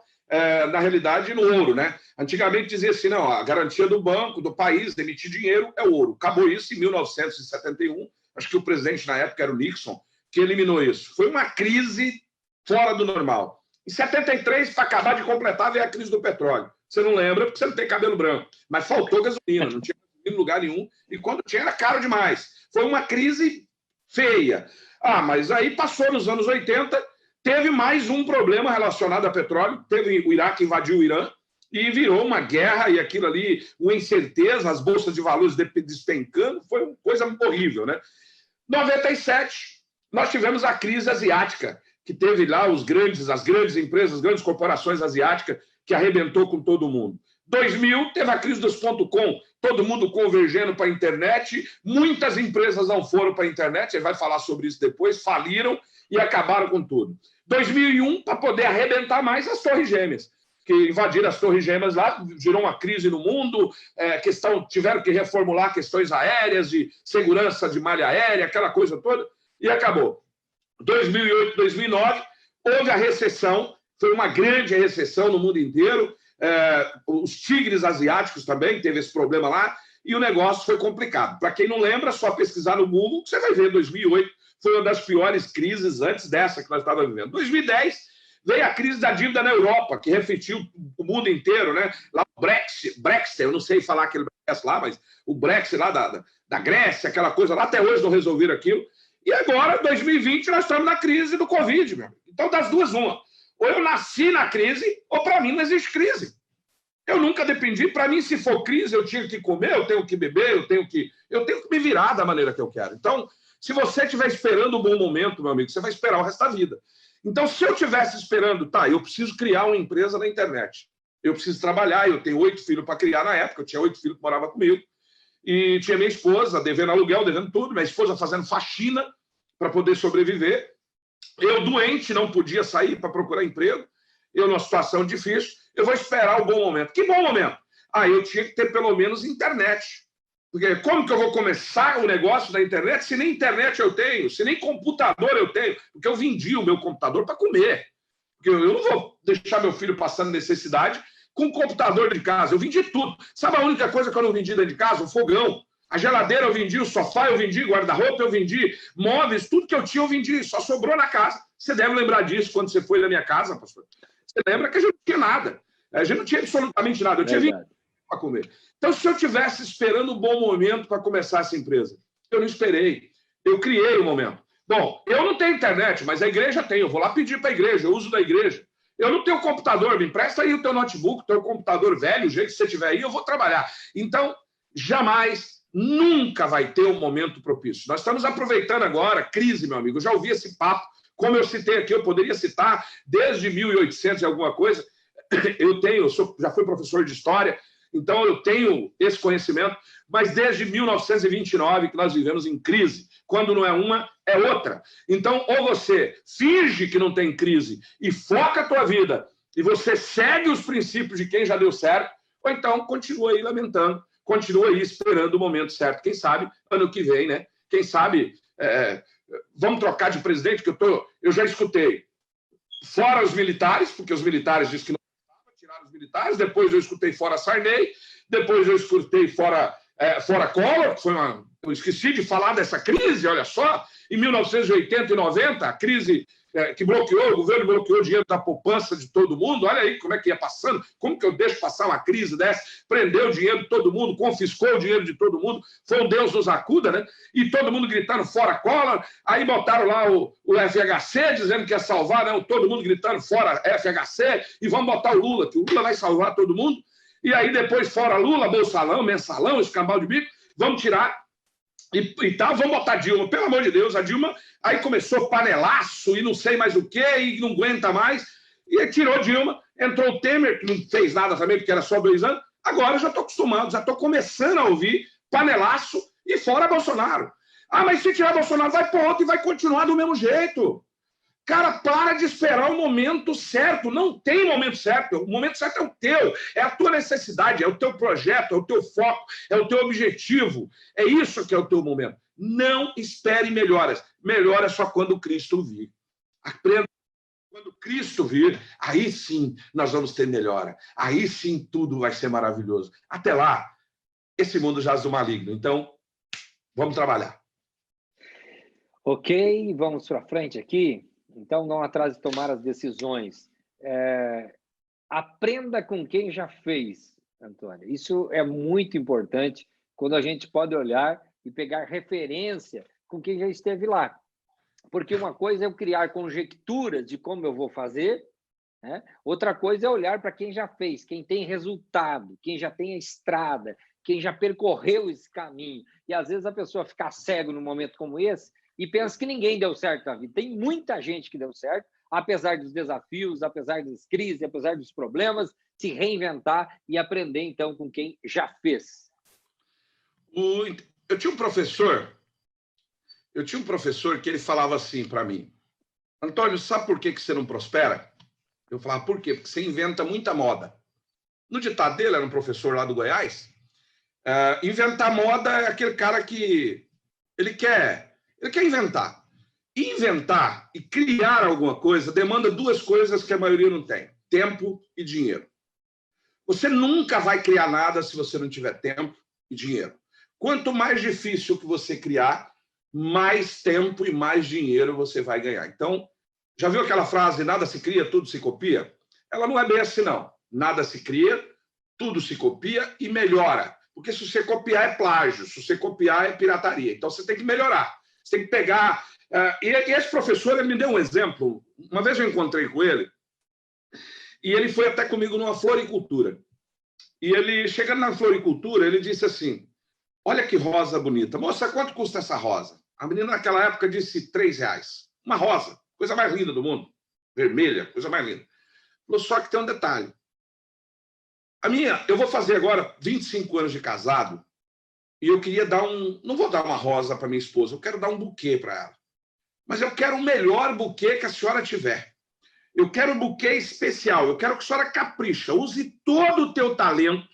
na realidade, no ouro, né? Antigamente dizia assim, não, a garantia do banco, do país, de emitir dinheiro é ouro. Acabou isso em 1971, acho que o presidente na época era o Nixon, que eliminou isso. Foi uma crise fora do normal. Em 73, para acabar de completar, veio a crise do petróleo. Você não lembra porque você não tem cabelo branco. Mas faltou gasolina, não tinha gasolina em lugar nenhum. E quando tinha, era caro demais. Foi uma crise feia. Mas aí passou nos anos 80, teve mais um problema relacionado a petróleo. Teve o Iraque invadiu o Irã e virou uma guerra e aquilo ali, uma incerteza, as bolsas de valores despencando. Foi uma coisa horrível, né? 97, nós tivemos a crise asiática, que teve lá as grandes empresas, as grandes corporações asiáticas, que arrebentou com todo mundo. 2000, teve a crise dos .com, todo mundo convergendo para a internet, muitas empresas não foram para a internet, ele vai falar sobre isso depois, faliram e acabaram com tudo. 2001, para poder arrebentar mais, as Torres Gêmeas, que invadiram as Torres Gêmeas lá, gerou uma crise no mundo, tiveram que reformular questões aéreas, de segurança de malha aérea, aquela coisa toda, e acabou. 2008, 2009, houve a recessão, foi uma grande recessão no mundo inteiro, os tigres asiáticos também, teve esse problema lá, e o negócio foi complicado. Para quem não lembra, só pesquisar no Google, que você vai ver, 2008 foi uma das piores crises antes dessa que nós estávamos vivendo. 2010, veio a crise da dívida na Europa, que refletiu o mundo inteiro, né? Lá o Brexit, eu não sei falar aquele Brexit lá, mas o Brexit lá da Grécia, aquela coisa lá, até hoje não resolveram aquilo. E agora, 2020, nós estamos na crise do Covid, meu. Então, das duas, uma. Ou eu nasci na crise, ou para mim não existe crise. Eu nunca dependi. Para mim, se for crise, eu tinha que comer, eu tenho que beber, eu tenho que me virar da maneira que eu quero. Então, se você estiver esperando um bom momento, meu amigo, você vai esperar o resto da vida. Então, se eu estivesse esperando, eu preciso criar uma empresa na internet. Eu preciso trabalhar, eu tenho 8 filhos para criar na época, eu tinha 8 filhos que moravam comigo. E tinha minha esposa devendo aluguel, devendo tudo, minha esposa fazendo faxina para poder sobreviver. Eu doente, não podia sair para procurar emprego. Eu numa situação difícil. Eu vou esperar o bom momento. Que bom momento? Eu tinha que ter pelo menos internet. Porque como que eu vou começar o negócio da internet se nem internet eu tenho, se nem computador eu tenho? Porque eu vendi o meu computador para comer. Porque eu não vou deixar meu filho passando necessidade com o computador de casa. Eu vendi tudo. Sabe a única coisa que eu não vendi dentro de casa? O fogão. A geladeira eu vendi, o sofá eu vendi, guarda-roupa eu vendi, móveis, tudo que eu tinha eu vendi. Só sobrou na casa. Você deve lembrar disso quando você foi na minha casa, pastor. Você lembra que a gente não tinha nada. A gente não tinha absolutamente nada. Eu tinha vindo para comer. Então, se eu estivesse esperando um bom momento para começar essa empresa, eu não esperei. Eu criei o momento. Bom, eu não tenho internet, mas a igreja tem. Eu vou lá pedir para a igreja, eu uso da igreja. Eu não tenho computador, me empresta aí o teu notebook, o teu computador velho, o jeito que você tiver aí, eu vou trabalhar. Então, jamais, nunca vai ter um momento propício. Nós estamos aproveitando agora, crise, meu amigo. Eu já ouvi esse papo, como eu citei aqui, eu poderia citar desde 1800 e alguma coisa. Já fui professor de história, então eu tenho esse conhecimento, mas desde 1929 que nós vivemos em crise. Quando não é uma, é outra. Então, ou você finge que não tem crise e foca a tua vida e você segue os princípios de quem já deu certo, ou então continua aí lamentando, continua aí esperando o momento certo. Quem sabe, ano que vem, né? Quem sabe, vamos trocar de presidente, que eu já escutei. Fora os militares, porque os militares dizem que não tiraram os militares, depois eu escutei fora Sarney, depois eu escutei fora Collor, que foi eu esqueci de falar dessa crise, olha só, em 1980 e 90, a crise que bloqueou, o governo bloqueou o dinheiro da poupança de todo mundo. Olha aí como é que ia passando, como que eu deixo passar uma crise dessa? Prendeu o dinheiro de todo mundo, confiscou o dinheiro de todo mundo, foi um Deus nos acuda, né? E todo mundo gritando fora Collor, aí botaram lá o FHC dizendo que ia salvar, né? Todo mundo gritando fora FHC, e vamos botar o Lula, que o Lula vai salvar todo mundo. E aí depois fora Lula, bolsalão, mensalão, escambau de bico, vamos tirar e tal, vamos botar Dilma. Pelo amor de Deus, a Dilma aí começou panelaço e não sei mais o quê, e não aguenta mais, e tirou Dilma, entrou o Temer, que não fez nada também, porque era só 2 anos. Agora eu já estou acostumado, já estou começando a ouvir panelaço e fora Bolsonaro. Ah, mas se tirar Bolsonaro, vai para outro e vai continuar do mesmo jeito. Cara, para de esperar o momento certo. Não tem momento certo. O momento certo é o teu. É a tua necessidade, é o teu projeto, é o teu foco, é o teu objetivo. É isso que é o teu momento. Não espere melhoras. Melhora só quando Cristo vir. Aprenda. Quando Cristo vir, aí sim nós vamos ter melhora. Aí sim tudo vai ser maravilhoso. Até lá, esse mundo jaz do maligno. Então, vamos trabalhar. Ok, vamos para frente aqui. Então, não atrase tomar as decisões. Aprenda com quem já fez, Antônio. Isso é muito importante quando a gente pode olhar e pegar referência com quem já esteve lá. Porque uma coisa é eu criar conjecturas de como eu vou fazer, né? Outra coisa é olhar para quem já fez, quem tem resultado, quem já tem a estrada, quem já percorreu esse caminho. E às vezes a pessoa fica cego num momento como esse e pensa que ninguém deu certo na vida. Tem muita gente que deu certo, apesar dos desafios, apesar das crises, apesar dos problemas, se reinventar e aprender, então, com quem já fez. Eu tinha um professor que ele falava assim para mim: Antônio, sabe por que você não prospera? Eu falava, por quê? Porque você inventa muita moda. No ditado dele, era um professor lá do Goiás, inventar moda é aquele cara que ele quer inventar. Inventar e criar alguma coisa demanda 2 coisas que a maioria não tem: tempo e dinheiro. Você nunca vai criar nada se você não tiver tempo e dinheiro. Quanto mais difícil que você criar, mais tempo e mais dinheiro você vai ganhar. Então, já viu aquela frase, nada se cria, tudo se copia? Ela não é bem assim, não. Nada se cria, tudo se copia e melhora. Porque se você copiar é plágio, se você copiar é pirataria. Então, você tem que melhorar. Você tem que pegar... E esse professor, ele me deu um exemplo. Uma vez eu encontrei com ele, e ele foi até comigo numa floricultura. E ele, chegando na floricultura, ele disse assim: olha que rosa bonita. Moça, quanto custa essa rosa? A menina naquela época disse R$3. Uma rosa, coisa mais linda do mundo. Vermelha, coisa mais linda. Falou, só que tem um detalhe. Eu vou fazer agora 25 anos de casado, e eu queria dar não vou dar uma rosa para minha esposa, eu quero dar um buquê para ela. Mas eu quero o melhor buquê que a senhora tiver. Eu quero um buquê especial, eu quero que a senhora capricha, use todo o teu talento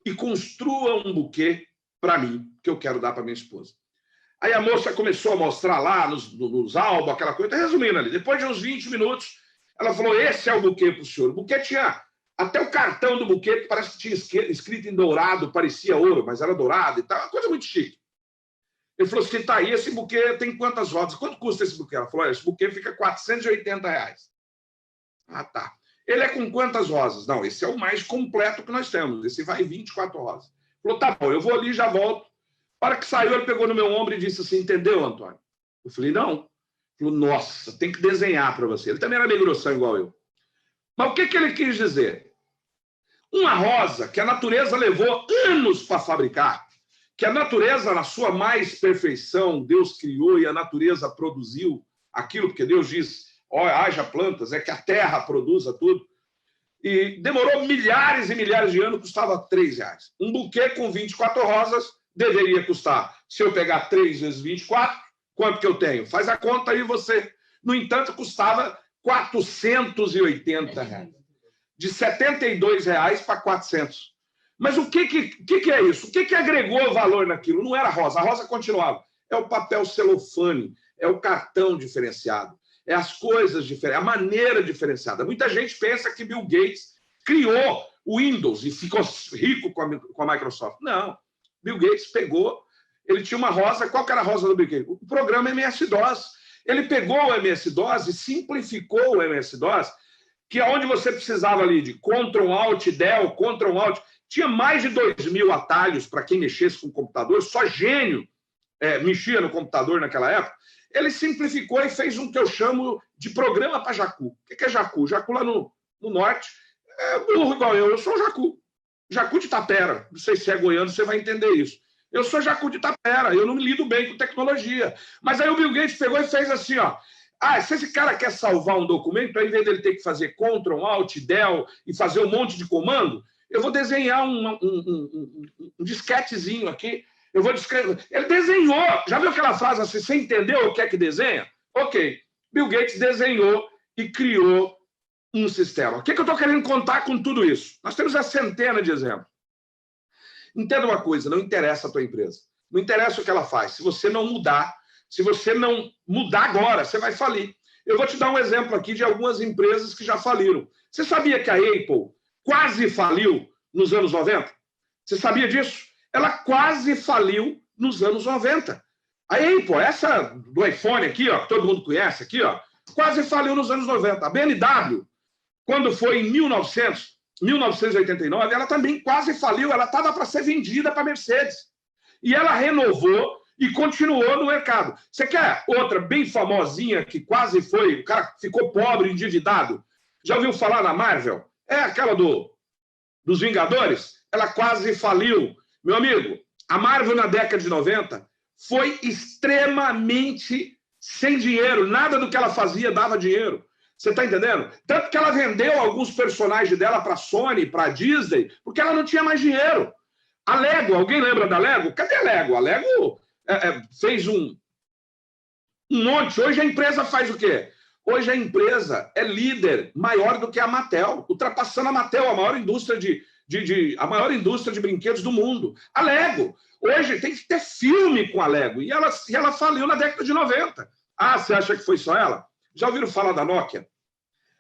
e construa um buquê para mim, que eu quero dar para minha esposa. Aí a moça começou a mostrar lá nos álbuns, aquela coisa, resumindo ali. Depois de uns 20 minutos, ela falou, esse é o buquê para o senhor. O buquê tinha até o cartão do buquê, que parece que tinha escrito em dourado, parecia ouro, mas era dourado e tal, uma coisa muito chique. Ele falou assim, tá aí, esse buquê tem quantas rodas? Quanto custa esse buquê? Ela falou, esse buquê fica R$480. Ah, tá. Ele é com quantas rosas? Não, esse é o mais completo que nós temos. Esse vai 24 rosas. Falou, tá bom, eu vou ali e já volto. Na hora que saiu, ele pegou no meu ombro e disse assim, entendeu, Antônio? Eu falei, não. Ele falou, nossa, tem que desenhar para você. Ele também era meio grossão igual eu. Mas o que ele quis dizer? Uma rosa que a natureza levou anos para fabricar, que a natureza, na sua mais perfeição, Deus criou e a natureza produziu aquilo, porque Deus diz, haja plantas, é que a terra produza tudo. E demorou milhares e milhares de anos, custava R$3. Um buquê com 24 rosas deveria custar, se eu pegar 3 vezes 24, quanto que eu tenho? Faz a conta aí você. No entanto, custava R$480. De R$72 para 400. Mas o que é isso? O que agregou valor naquilo? Não era a rosa continuava. É o papel celofane, é o cartão diferenciado, é as coisas diferentes, a maneira diferenciada. Muita gente pensa que Bill Gates criou o Windows e ficou rico com a Microsoft. Não. Bill Gates pegou, ele tinha uma rosa. Qual que era a rosa do Bill Gates? O programa MS-DOS. Ele pegou o MS-DOS e simplificou o MS-DOS, que é onde você precisava ali de Ctrl-Alt, Del, Ctrl-Alt. Tinha mais de 2.000 atalhos para quem mexesse com o computador, só gênio mexia no computador naquela época. Ele simplificou e fez um que eu chamo de programa para Jacu. O que é Jacu? Jacu lá no norte é burro igual eu sou o Jacu. Jacu de Tapera. Não sei se é goiano, você vai entender isso. Eu sou Jacu de Tapera, eu não me lido bem com tecnologia. Mas aí o Bill Gates pegou e fez assim, ó. Se esse cara quer salvar um documento, ao invés dele ter que fazer Ctrl, Alt, Del e fazer um monte de comando, eu vou desenhar um disquetezinho aqui. Eu vou descrever. Ele desenhou. Já viu aquela frase assim, você entendeu o que é que desenha? Ok. Bill Gates desenhou e criou um sistema. O que eu estou querendo contar com tudo isso? Nós temos a centena de exemplos. Entenda uma coisa, não interessa a tua empresa. Não interessa o que ela faz. Se você não mudar, se você não mudar agora, você vai falir. Eu vou te dar um exemplo aqui de algumas empresas que já faliram. Você sabia que a Apple quase faliu nos anos 90? Você sabia disso? Ela quase faliu nos anos 90. A Apple, essa do iPhone aqui, ó, que todo mundo conhece aqui, ó, quase faliu nos anos 90. A BMW, quando foi em 1989, ela também quase faliu. Ela estava para ser vendida para a Mercedes. E ela renovou e continuou no mercado. Você quer outra bem famosinha que quase foi, o cara ficou pobre, endividado? Já ouviu falar na Marvel? É aquela dos Vingadores? Ela quase faliu. Meu amigo, a Marvel na década de 90 foi extremamente sem dinheiro. Nada do que ela fazia dava dinheiro. Você está entendendo? Tanto que ela vendeu alguns personagens dela para a Sony, para a Disney, porque ela não tinha mais dinheiro. A Lego, alguém lembra da Lego? Cadê a Lego? A Lego fez um monte. Hoje a empresa faz o quê? Hoje a empresa é líder maior do que a Mattel, ultrapassando a Mattel, a maior indústria de brinquedos do mundo. A Lego. Hoje tem que ter filme com a Lego. E ela faliu na década de 90. Você acha que foi só ela? Já ouviram falar da Nokia?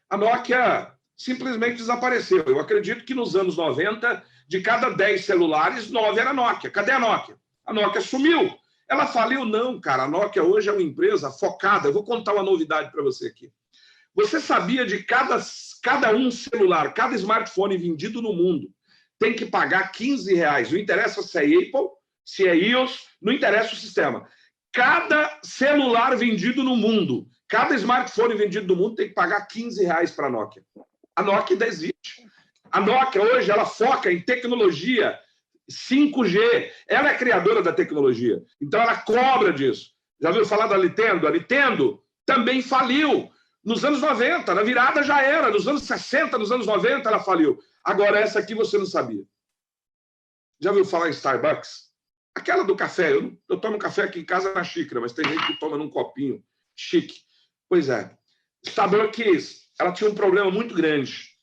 A Nokia simplesmente desapareceu. Eu acredito que nos anos 90, de cada 10 celulares, 9 era Nokia. Cadê a Nokia? A Nokia sumiu. Ela faliu? Não, cara. A Nokia hoje é uma empresa focada. Eu vou contar uma novidade para você aqui. Você sabia de cada um celular, cada smartphone vendido no mundo, tem que pagar R$15. Não interessa se é Apple, se é iOS, não interessa o sistema. Cada celular vendido no mundo, cada smartphone vendido no mundo tem que pagar R$15 para a Nokia. A Nokia ainda existe. A Nokia hoje ela foca em tecnologia 5G. Ela é criadora da tecnologia. Então ela cobra disso. Já ouviu falar da Nintendo? A Nintendo também faliu. Nos anos 90, na virada já era. Nos anos 60, nos anos 90 ela faliu. Agora essa aqui você não sabia. Já ouviu falar em Starbucks? Aquela do café. Eu tomo café aqui em casa na xícara, mas tem gente que toma num copinho chique. Pois é. Starbucks, ela tinha um problema muito grande.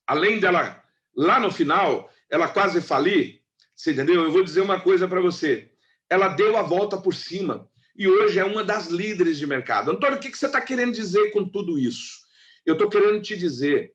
Além dela, lá no final, ela quase falir, você entendeu? Eu vou dizer uma coisa para você. Ela deu a volta por cima e hoje é uma das líderes de mercado. Antônio, o que você está querendo dizer com tudo isso? Eu estou querendo te dizer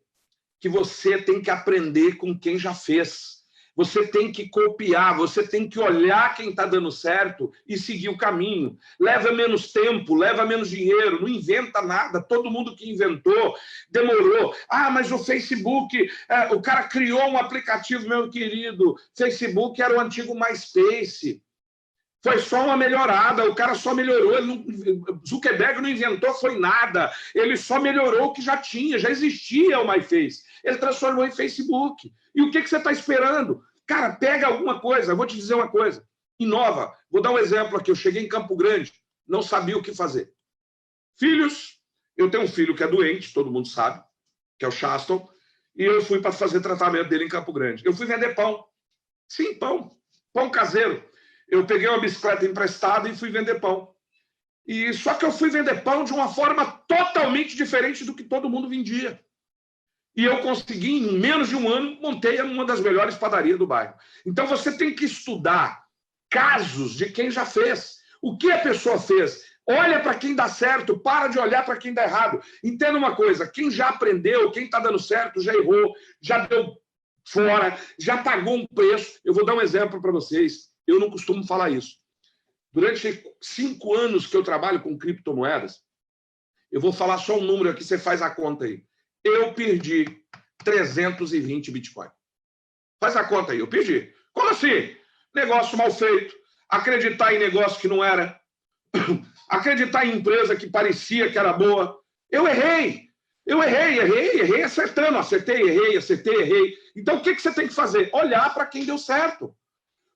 que você tem que aprender com quem já fez. Você tem que copiar, você tem que olhar quem está dando certo e seguir o caminho. Leva menos tempo, leva menos dinheiro, não inventa nada. Todo mundo que inventou demorou. Mas o Facebook, o cara criou um aplicativo, meu querido. Facebook era o antigo MySpace. Foi só uma melhorada, o cara só melhorou. Zuckerberg não inventou, foi nada. Ele só melhorou o que já tinha, já existia o MySpace. Ele transformou em Facebook. E o que você está esperando? Cara, pega alguma coisa. Eu vou te dizer uma coisa. Inova. Vou dar um exemplo aqui. Eu cheguei em Campo Grande, não sabia o que fazer. Filhos. Eu tenho um filho que é doente, todo mundo sabe, que é o Chaston, e eu fui para fazer tratamento dele em Campo Grande. Eu fui vender pão. Sim, pão. Pão caseiro. Eu peguei uma bicicleta emprestada e fui vender pão. Só que eu fui vender pão de uma forma totalmente diferente do que todo mundo vendia. E eu consegui, em menos de um ano, montei uma das melhores padarias do bairro. Então, você tem que estudar casos de quem já fez. O que a pessoa fez? Olha para quem dá certo, para de olhar para quem dá errado. Entenda uma coisa, quem já aprendeu, quem está dando certo, já errou, já deu fora, já pagou um preço. Eu vou dar um exemplo para vocês. Eu não costumo falar isso. Durante 5 anos que eu trabalho com criptomoedas, Eu vou falar só um número aqui, você faz a conta aí. Eu perdi 320 Bitcoin. Faz a conta aí, eu perdi. Como assim? Negócio mal feito, acreditar em negócio que não era, acreditar em empresa que parecia que era boa. Eu errei, errei, acertando, acertei, errei. Então, o que você tem que fazer? Olhar para quem deu certo.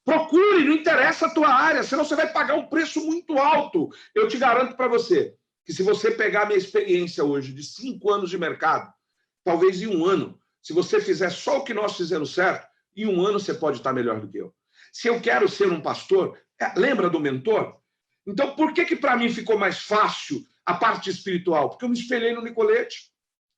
Procure, não interessa a tua área, senão você vai pagar um preço muito alto. Eu te garanto para você que se você pegar a minha experiência hoje de 5 anos de mercado, talvez em 1 ano, se você fizer só o que nós fizemos certo, em 1 ano você pode estar melhor do que eu. Se eu quero ser um pastor, lembra do mentor? Então, por que para mim ficou mais fácil a parte espiritual? Porque eu me espelhei no Nicolete.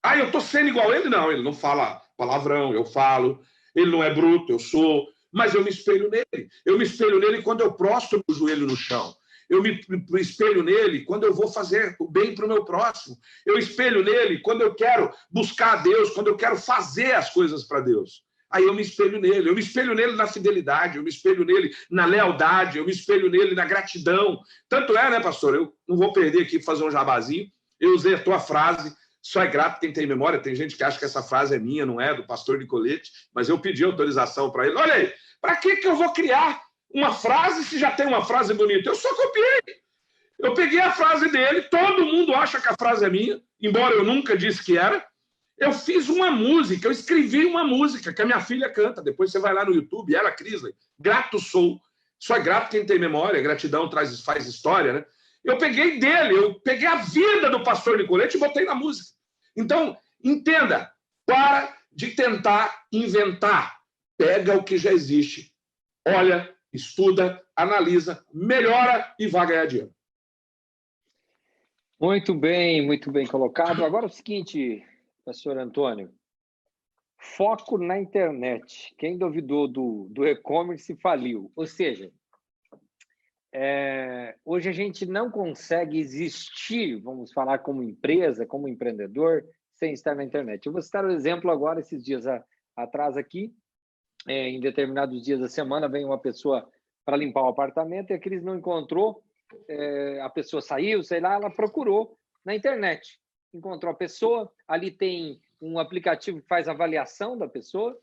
Ah, eu estou sendo igual a ele? Não, ele não fala palavrão, eu falo. Ele não é bruto, eu sou. Mas eu me espelho nele. Eu me espelho nele quando eu prostro o joelho no chão. Eu me espelho nele quando eu vou fazer o bem para o meu próximo. Eu espelho nele quando eu quero buscar a Deus, quando eu quero fazer as coisas para Deus. Aí eu me espelho nele. Eu me espelho nele na fidelidade, eu me espelho nele na lealdade, eu me espelho nele na gratidão. Tanto é, né, pastor? Eu não vou perder aqui fazer um jabazinho. Eu usei a tua frase, só é grato quem tem memória. Tem gente que acha que essa frase é minha, não é, do pastor Nicolete, mas eu pedi autorização para ele. Olha aí, para que eu vou criar uma frase se já tem uma frase bonita? Eu só copiei. Eu peguei a frase dele, todo mundo acha que a frase é minha, embora eu nunca disse que era. Eu fiz uma música, eu escrevi uma música que a minha filha canta. Depois você vai lá no YouTube, ela, Crisley, grato sou. Só é grato quem tem memória, gratidão faz história, né? Eu peguei dele, eu peguei a vida do pastor Nicolete e botei na música. Então, entenda, para de tentar inventar. Pega o que já existe, olha, estuda, analisa, melhora e vai ganhar dinheiro. Muito bem colocado. Agora é o seguinte, pastor Antônio, foco na internet. Quem duvidou do e-commerce faliu. Ou seja, hoje a gente não consegue existir, vamos falar como empresa, como empreendedor, sem estar na internet. Eu vou citar um exemplo agora, esses dias atrás aqui, em determinados dias da semana, vem uma pessoa para limpar o apartamento e a Cris não encontrou, a pessoa saiu, sei lá, ela procurou na internet, encontrou a pessoa, ali tem um aplicativo que faz avaliação da pessoa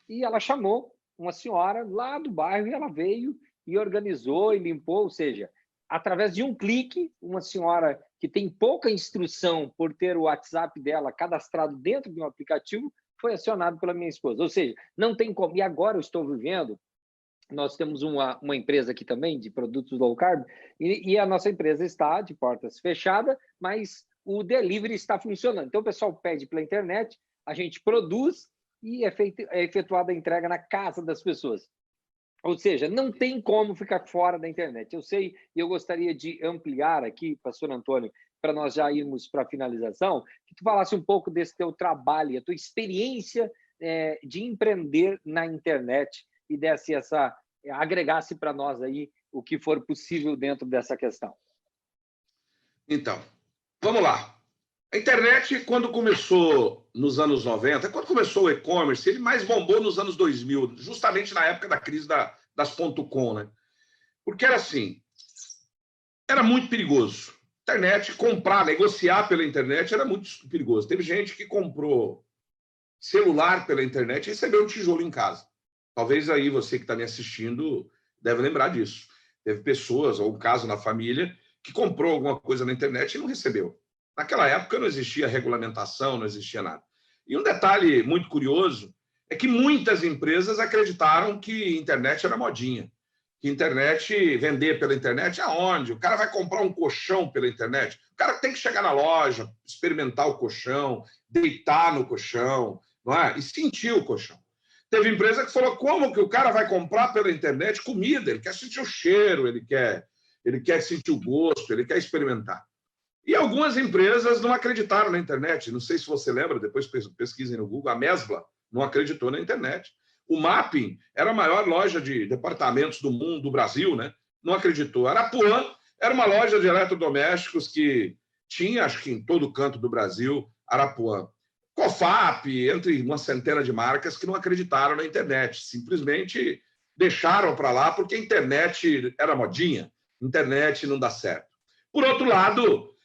e ela chamou uma senhora lá do bairro e ela veio e organizou e limpou, ou seja, através de um clique, uma senhora que tem pouca instrução por ter o WhatsApp dela cadastrado dentro de um aplicativo, foi acionado pela minha esposa. Ou seja, não tem como. E agora eu estou vivendo, nós temos uma empresa aqui também de produtos low carb, e a nossa empresa está de portas fechadas, mas o delivery está funcionando. Então o pessoal pede pela internet, a gente produz e é efetuada a entrega na casa das pessoas. Ou seja, não tem como ficar fora da internet. Eu sei, e eu gostaria de ampliar aqui, pastor Antônio, para nós já irmos para a finalização, que tu falasse um pouco desse teu trabalho, a tua experiência de empreender na internet e agregasse para nós aí o que for possível dentro dessa questão. Então, vamos lá. A internet, quando começou nos anos 90, quando começou o e-commerce, ele mais bombou nos anos 2000, justamente na época da crise das .com, né? Porque era assim, era muito perigoso. Internet, comprar, negociar pela internet era muito perigoso. Teve gente que comprou celular pela internet e recebeu um tijolo em casa. Talvez aí você que está me assistindo deve lembrar disso. Teve pessoas, ou um caso na família, que comprou alguma coisa na internet e não recebeu. Naquela época não existia regulamentação, não existia nada. E um detalhe muito curioso é que muitas empresas acreditaram que internet era modinha. Que internet, vender pela internet, aonde? O cara vai comprar um colchão pela internet. O cara tem que chegar na loja, experimentar o colchão, deitar no colchão, não é? E sentir o colchão. Teve empresa que falou, como que o cara vai comprar pela internet comida? Ele quer sentir o cheiro, ele quer sentir o gosto, ele quer experimentar. E algumas empresas não acreditaram na internet. Não sei se você lembra, depois pesquisem no Google, a Mesbla não acreditou na internet. O Mapping era a maior loja de departamentos do mundo, do Brasil, né? Não acreditou. Arapuã era uma loja de eletrodomésticos que tinha, acho que em todo canto do Brasil, Arapuã. Cofap, entre uma centena de marcas que não acreditaram na internet. Simplesmente deixaram para lá porque a internet era modinha. Internet não dá certo. Por outro lado,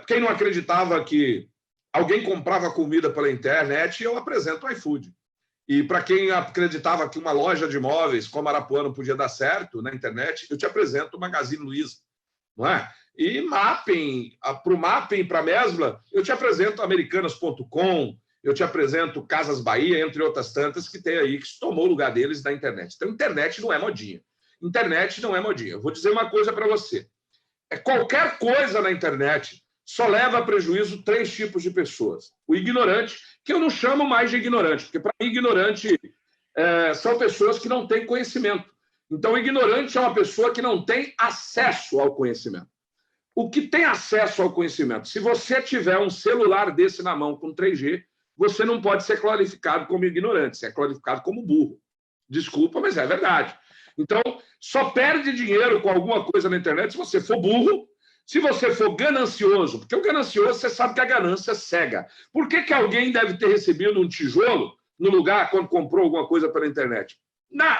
Quem não acreditava que alguém comprava comida pela internet, eu apresento o iFood. E para quem acreditava que uma loja de imóveis como Arapuã não podia dar certo na internet, eu te apresento o Magazine Luiza, não é? E Mapping, para o Mapping, para a Mesbla, eu te apresento Americanas.com, eu te apresento Casas Bahia, entre outras tantas que tem aí, que tomou o lugar deles na internet. Então, internet não é modinha. Internet não é modinha. Eu vou dizer uma coisa para você. Qualquer coisa na internet só leva a prejuízo 3 tipos de pessoas. O ignorante, que eu não chamo mais de ignorante, porque, para mim, ignorante são pessoas que não têm conhecimento. Então, o ignorante é uma pessoa que não tem acesso ao conhecimento. O que tem acesso ao conhecimento? Se você tiver um celular desse na mão com 3G, você não pode ser qualificado como ignorante, você é qualificado como burro. Desculpa, mas é verdade. Então, só perde dinheiro com alguma coisa na internet se você for burro, se você for ganancioso, porque o ganancioso, você sabe que a ganância cega. Por que alguém deve ter recebido um tijolo no lugar quando comprou alguma coisa pela internet?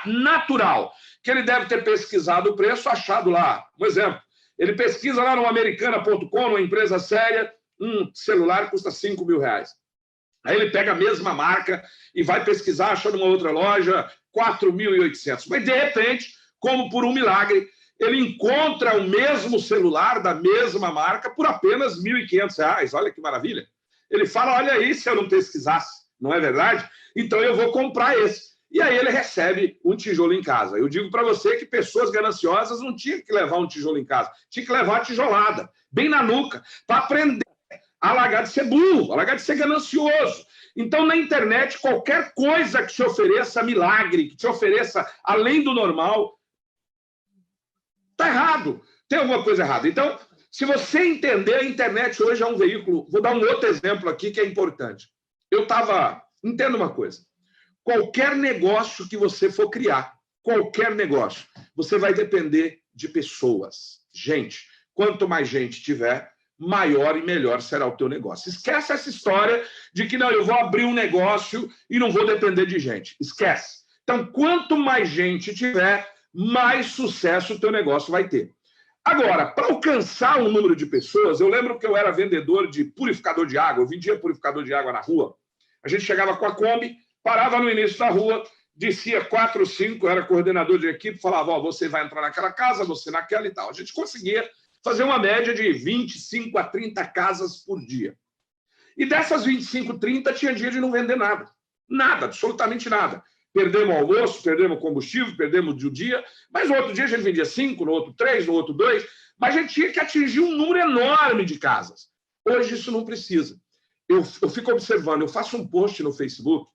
Natural, que ele deve ter pesquisado o preço, achado lá. Um exemplo, ele pesquisa lá no Americana.com, numa empresa séria, um celular custa R$5.000. Aí ele pega a mesma marca e vai pesquisar, acha numa outra loja, 4.800. Mas, de repente, como por um milagre, ele encontra o mesmo celular da mesma marca por apenas R$1.500. Olha que maravilha. Ele fala, olha aí, se eu não pesquisasse, não é verdade? Então eu vou comprar esse. E aí ele recebe um tijolo em casa. Eu digo para você que pessoas gananciosas não tinham que levar um tijolo em casa, tinha que levar a tijolada, bem na nuca, para aprender a largar de ser burro, a largar de ser ganancioso. Então, na internet, qualquer coisa que te ofereça milagre, que te ofereça além do normal, está errado. Tem alguma coisa errada. Então, se você entender, a internet hoje é um veículo. Vou dar um outro exemplo aqui que é importante. Entenda uma coisa. Qualquer negócio que você for criar, qualquer negócio, você vai depender de pessoas. Gente, quanto mais gente tiver, maior e melhor será o teu negócio. Esquece essa história de que não, eu vou abrir um negócio e não vou depender de gente. Esquece. Então, quanto mais gente tiver, mais sucesso o teu negócio vai ter. Agora, para alcançar um número de pessoas, eu lembro que eu era vendedor de purificador de água, eu vendia purificador de água na rua. A gente chegava com a Kombi, parava no início da rua, descia 4 ou 5, era coordenador de equipe, falava, ó, você vai entrar naquela casa, você naquela e tal. A gente conseguia fazer uma média de 25 a 30 casas por dia. E dessas 25, 30, tinha dia de não vender nada. Nada, absolutamente nada. Perdemos o almoço, perdemos o combustível, perdemos o dia, mas no outro dia a gente vendia 5, no outro 3, no outro 2, mas a gente tinha que atingir um número enorme de casas. Hoje isso não precisa. Eu fico observando, eu faço um post no Facebook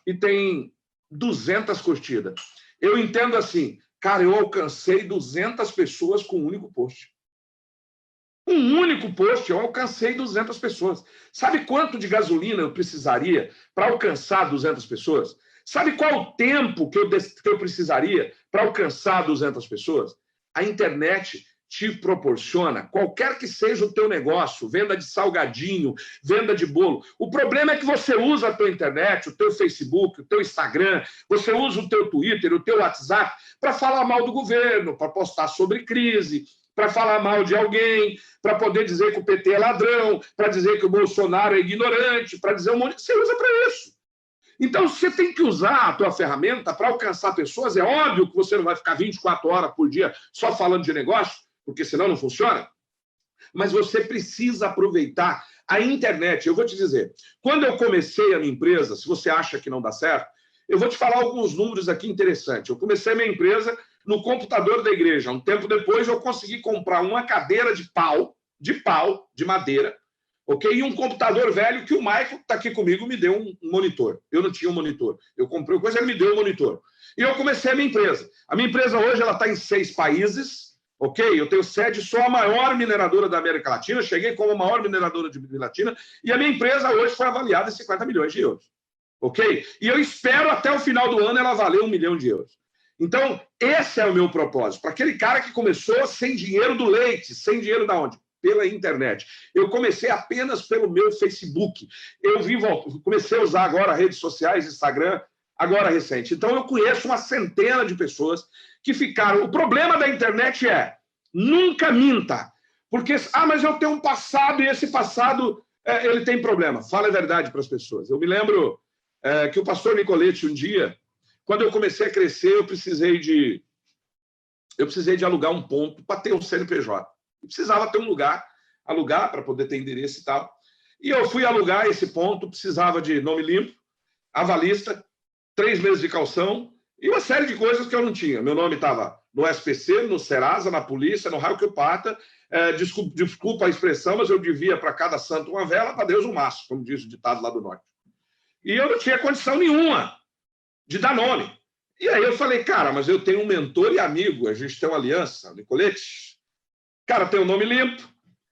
e tem 200 curtidas. Eu entendo assim, cara, eu alcancei 200 pessoas com um único post. Um único post, eu alcancei 200 pessoas. Sabe quanto de gasolina eu precisaria para alcançar 200 pessoas? Sabe qual o tempo que eu precisaria para alcançar 200 pessoas? A internet te proporciona, qualquer que seja o teu negócio, venda de salgadinho, venda de bolo. O problema é que você usa a tua internet, o teu Facebook, o teu Instagram, você usa o teu Twitter, o teu WhatsApp para falar mal do governo, para postar sobre crise, para falar mal de alguém, para poder dizer que o PT é ladrão, para dizer que o Bolsonaro é ignorante, para dizer um monte de... Você usa para isso. Então, você tem que usar a tua ferramenta para alcançar pessoas. É óbvio que você não vai ficar 24 horas por dia só falando de negócio, porque senão não funciona. Mas você precisa aproveitar a internet. Eu vou te dizer, quando eu comecei a minha empresa, se você acha que não dá certo, eu vou te falar alguns números aqui interessantes. Eu comecei a minha empresa no computador da igreja. Um tempo depois, eu consegui comprar uma cadeira de pau, de madeira, ok? E um computador velho que o Michael, que está aqui comigo, me deu um monitor. Eu não tinha um monitor. Eu comprei coisa, ele me deu um monitor. E eu comecei a minha empresa. A minha empresa hoje está em 6 países, ok? Eu tenho sede, sou a maior mineradora da América Latina, cheguei como a maior mineradora de América Latina, e a minha empresa hoje foi avaliada em 50 milhões de euros, ok? E eu espero até o final do ano ela valer 1 milhão de euros. Então, esse é o meu propósito. Para aquele cara que começou sem dinheiro do leite, sem dinheiro da onde? Pela internet. Eu comecei apenas pelo meu Facebook. Comecei a usar agora redes sociais, Instagram, agora recente. Então, eu conheço uma centena de pessoas que ficaram... O problema da internet é, nunca minta. Porque, mas eu tenho um passado e esse passado ele tem problema. Fala a verdade para as pessoas. Eu me lembro que o pastor Nicolete, um dia, quando eu comecei a crescer, eu precisei de alugar um ponto para ter um CNPJ. Eu precisava ter um lugar, alugar para poder ter endereço e tal. E eu fui alugar esse ponto, precisava de nome limpo, avalista, 3 meses de calção e uma série de coisas que eu não tinha. Meu nome estava no SPC, no Serasa, na polícia, no raio que eu parta. Desculpa a expressão, mas eu devia para cada santo uma vela, para Deus um maço, como diz o ditado lá do norte. E eu não tinha condição nenhuma de dar nome. E aí eu falei, cara, mas eu tenho um mentor e amigo, a gente tem uma aliança, Nicolete. Cara, tem um nome limpo,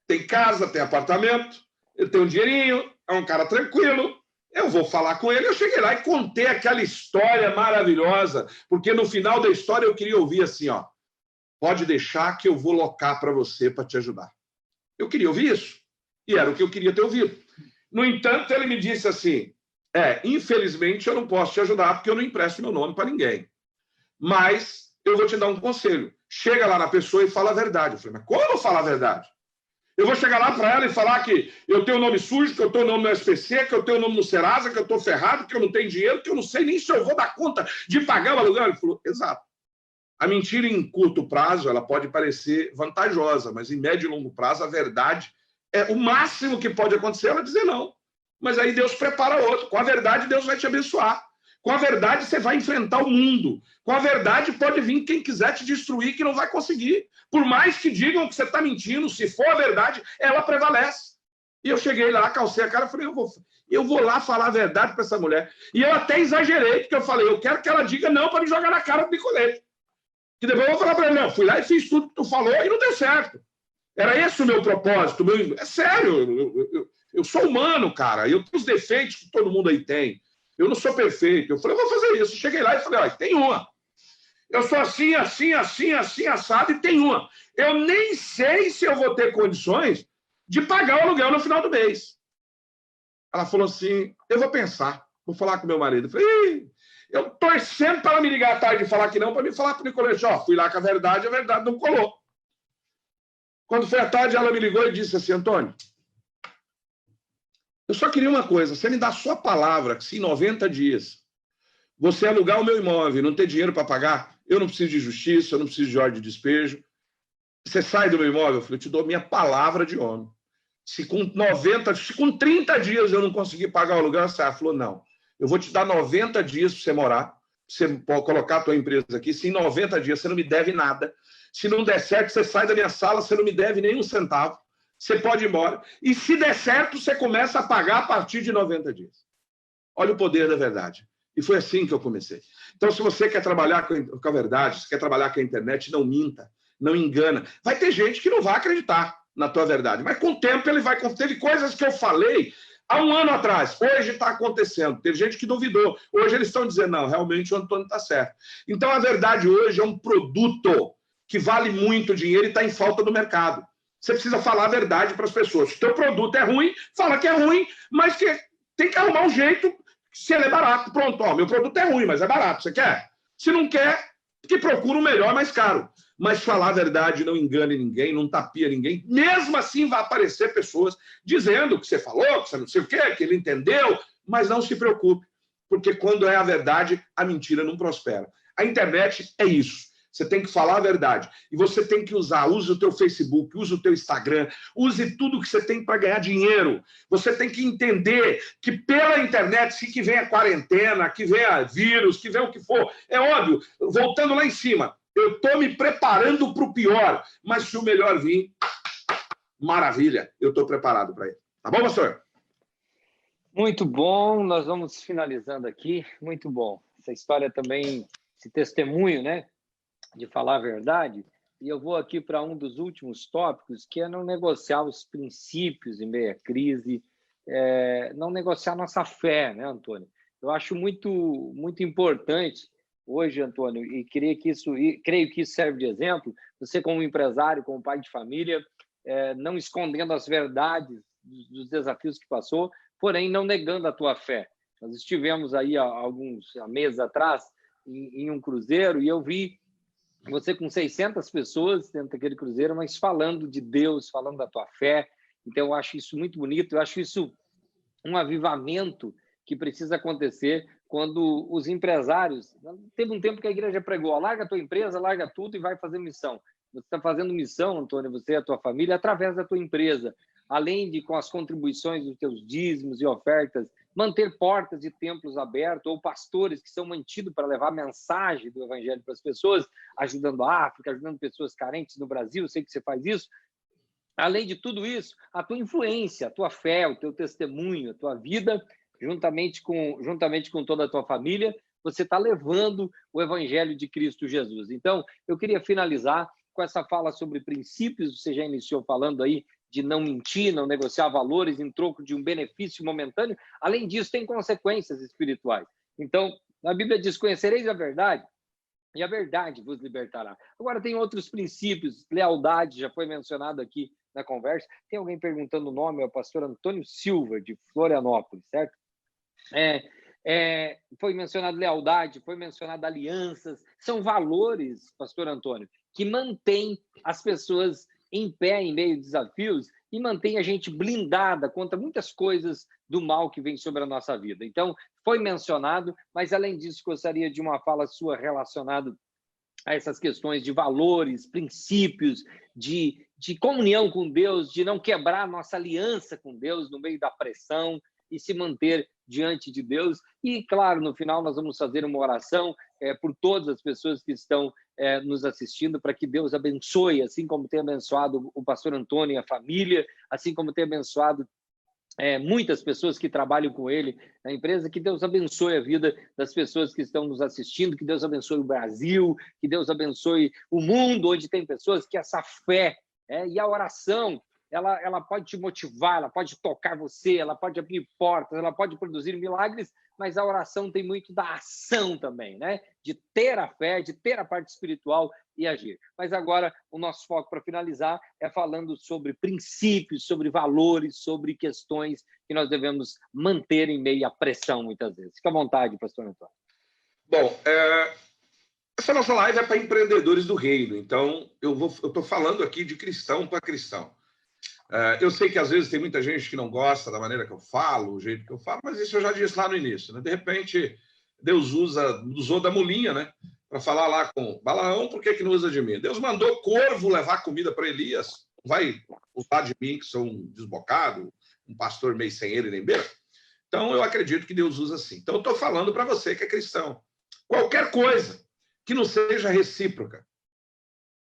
tem casa, tem apartamento, ele tem um dinheirinho, é um cara tranquilo. Eu vou falar com ele. Eu cheguei lá e contei aquela história maravilhosa, porque no final da história eu queria ouvir assim, ó, pode deixar que eu vou locar para você para te ajudar. Eu queria ouvir isso. E era o que eu queria ter ouvido. No entanto, ele me disse assim, infelizmente eu não posso te ajudar porque eu não empresto meu nome para ninguém. Mas eu vou te dar um conselho. Chega lá na pessoa e fala a verdade. Eu falei, mas como falar a verdade? Eu vou chegar lá para ela e falar que eu tenho nome sujo, que eu tenho nome no SPC, que eu tenho nome no Serasa, que eu estou ferrado, que eu não tenho dinheiro, que eu não sei nem se eu vou dar conta de pagar o aluguel. Ele falou, exato. A mentira em curto prazo ela pode parecer vantajosa, mas em médio e longo prazo a verdade é o máximo que pode acontecer ela dizer não. Mas aí Deus prepara outro. Com a verdade Deus vai te abençoar. Com a verdade você vai enfrentar o mundo. Com a verdade pode vir quem quiser te destruir que não vai conseguir. Por mais que digam que você está mentindo, se for a verdade, ela prevalece. E eu cheguei lá, calcei a cara e falei, eu vou lá falar a verdade para essa mulher. E eu até exagerei, porque eu falei, eu quero que ela diga não para me jogar na cara do Nicolete. Que depois eu vou falar para ele, não, fui lá e fiz tudo que tu falou e não deu certo. Era esse o meu propósito. É sério, eu sou humano, cara. Eu tenho os defeitos que todo mundo aí tem. Eu não sou perfeito. Eu falei, eu vou fazer isso. Cheguei lá e falei, ó, tem uma. Eu sou assim, assim, assim, assim, assado e tem uma. Eu nem sei se eu vou ter condições de pagar o aluguel no final do mês. Ela falou assim, eu vou pensar. Vou falar com meu marido. Eu falei, eu torcendo para ela me ligar à tarde e falar que não, para me falar para o Nicolete, ó, fui lá com a verdade não colou. Quando foi à tarde, ela me ligou e disse assim, Antônio, eu só queria uma coisa, você me dá a sua palavra que se em 90 dias você alugar o meu imóvel e não ter dinheiro para pagar, eu não preciso de justiça, eu não preciso de ordem de despejo, você sai do meu imóvel? Eu falei, eu te dou minha palavra de homem. Se com 30 dias eu não conseguir pagar o aluguel, ela falou, não, eu vou te dar 90 dias para você morar, pra você colocar a tua empresa aqui, se em 90 dias você não me deve nada, se não der certo, você sai da minha sala, você não me deve nem um centavo, você pode ir embora. E se der certo, você começa a pagar a partir de 90 dias. Olha o poder da verdade. E foi assim que eu comecei. Então, se você quer trabalhar com a verdade, se quer trabalhar com a internet, não minta, não engana. Vai ter gente que não vai acreditar na tua verdade, mas com o tempo ele vai... Teve coisas que eu falei há um ano atrás, hoje está acontecendo. Teve gente que duvidou. Hoje eles estão dizendo, não, realmente o Antônio está certo. Então, a verdade hoje é um produto que vale muito dinheiro e está em falta do mercado. Você precisa falar a verdade para as pessoas. Se o teu produto é ruim, fala que é ruim, mas que tem que arrumar um jeito se ele é barato. Pronto, ó, meu produto é ruim, mas é barato. Você quer? Se não quer, que procura o melhor, mais caro. Mas falar a verdade não engane ninguém, não tapia ninguém. Mesmo assim vai aparecer pessoas dizendo que você falou, que você não sei o quê, que ele entendeu, mas não se preocupe, porque quando é a verdade, a mentira não prospera. A internet é isso. Você tem que falar a verdade. E você tem que use o teu Facebook, use o teu Instagram, use tudo que você tem para ganhar dinheiro. Você tem que entender que pela internet, se que vem a quarentena, que vem a vírus, que vem o que for, é óbvio, voltando lá em cima, eu estou me preparando para o pior, mas se o melhor vir, maravilha, eu estou preparado para ele. Tá bom, pastor? Muito bom, nós vamos finalizando aqui. Muito bom. Essa história também, esse testemunho, né? De falar a verdade, e eu vou aqui para um dos últimos tópicos, que é não negociar os princípios em meio à crise, não negociar nossa fé, né, Antônio? Eu acho muito importante hoje, Antônio, e creio que isso serve de exemplo, você como empresário, como pai de família, não escondendo as verdades dos desafios que passou, porém não negando a tua fé. Nós estivemos aí há meses atrás em um cruzeiro e eu vi você com 600 pessoas dentro daquele cruzeiro, mas falando de Deus, falando da tua fé. Então, eu acho isso muito bonito, eu acho isso um avivamento que precisa acontecer quando os empresários... Teve um tempo que a igreja pregou, larga a tua empresa, larga tudo e vai fazer missão. Você está fazendo missão, Antônio, você e a tua família, através da tua empresa. Além de, com as contribuições dos teus dízimos e ofertas, manter portas de templos abertos, ou pastores que são mantidos para levar a mensagem do evangelho para as pessoas, ajudando a África, ajudando pessoas carentes no Brasil, eu sei que você faz isso. Além de tudo isso, a tua influência, a tua fé, o teu testemunho, a tua vida, juntamente com toda a tua família, você está levando o evangelho de Cristo Jesus. Então, eu queria finalizar com essa fala sobre princípios, você já iniciou falando aí de não mentir, não negociar valores em troco de um benefício momentâneo. Além disso, tem consequências espirituais. Então, a Bíblia diz, conhecereis a verdade, e a verdade vos libertará. Agora, tem outros princípios, lealdade, já foi mencionado aqui na conversa. Tem alguém perguntando o nome, é o pastor Antônio Silva, de Florianópolis, certo? Foi mencionado lealdade, foi mencionado alianças, são valores, pastor Antônio, que mantêm as pessoas em pé em meio a desafios e mantém a gente blindada contra muitas coisas do mal que vem sobre a nossa vida. Então, foi mencionado, mas além disso, gostaria de uma fala sua relacionada a essas questões de valores, princípios, de comunhão com Deus, de não quebrar nossa aliança com Deus no meio da pressão e se manter diante de Deus. E, claro, no final nós vamos fazer uma oração por todas as pessoas que estão nos assistindo, para que Deus abençoe, assim como tem abençoado o pastor Antônio e a família, assim como tem abençoado muitas pessoas que trabalham com ele na empresa, que Deus abençoe a vida das pessoas que estão nos assistindo, que Deus abençoe o Brasil, que Deus abençoe o mundo, onde tem pessoas que essa fé e a oração, ela pode te motivar, ela pode tocar você, ela pode abrir portas, ela pode produzir milagres, mas a oração tem muito da ação também, né? De ter a fé, de ter a parte espiritual e agir. Mas agora o nosso foco para finalizar é falando sobre princípios, sobre valores, sobre questões que nós devemos manter em meio à pressão muitas vezes. Fica à vontade, pastor Antônio. Bom, essa nossa live é para empreendedores do reino, então eu estou falando aqui de cristão para cristão. Eu sei que às vezes tem muita gente que não gosta da maneira que eu falo, o jeito que eu falo, mas isso eu já disse lá no início, né? De repente, Deus usou da mulinha, né? Para falar lá com Balaão, por que não usa de mim? Deus mandou corvo levar comida para Elias, vai usar de mim, que sou um desbocado, um pastor meio sem ele nem beira. Então, eu acredito que Deus usa assim. Então, eu estou falando para você que é cristão. Qualquer coisa que não seja recíproca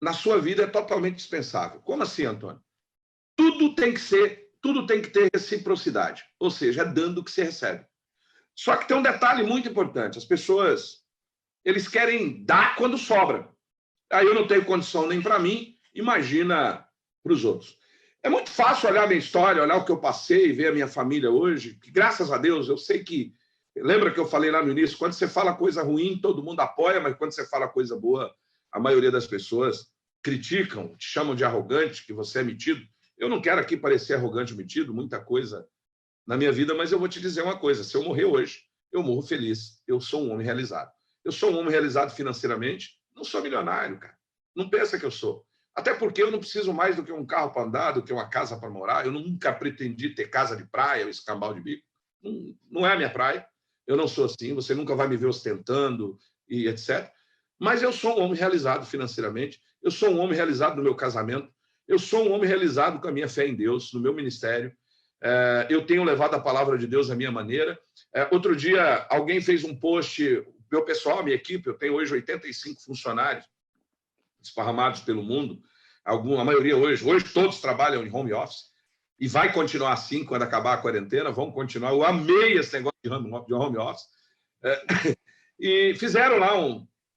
na sua vida é totalmente dispensável. Como assim, Antônio? Tudo tem que ter reciprocidade, ou seja, é dando o que se recebe. Só que tem um detalhe muito importante, as pessoas, eles querem dar quando sobra. Aí eu não tenho condição nem para mim, imagina para os outros. É muito fácil olhar a minha história, olhar o que eu passei, ver a minha família hoje, que graças a Deus, eu sei que, lembra que eu falei lá no início, quando você fala coisa ruim, todo mundo apoia, mas quando você fala coisa boa, a maioria das pessoas criticam, te chamam de arrogante, que você é metido. Eu não quero aqui parecer arrogante ou metido, muita coisa na minha vida, mas eu vou te dizer uma coisa, se eu morrer hoje, eu morro feliz, eu sou um homem realizado. Eu sou um homem realizado financeiramente, não sou milionário, cara. Não pensa que eu sou. Até porque eu não preciso mais do que um carro para andar, do que uma casa para morar. Eu nunca pretendi ter casa de praia ou escambau de bico. Não é a minha praia. Eu não sou assim, você nunca vai me ver ostentando e etc. Mas eu sou um homem realizado financeiramente, eu sou um homem realizado no meu casamento, eu sou um homem realizado com a minha fé em Deus, no meu ministério. Eu tenho levado a palavra de Deus à minha maneira. Outro dia, alguém fez um post, meu pessoal, minha equipe, eu tenho hoje 85 funcionários esparramados pelo mundo, a maioria hoje todos trabalham em home office, e vai continuar assim quando acabar a quarentena, vão continuar. Eu amei esse negócio de home office. E fizeram lá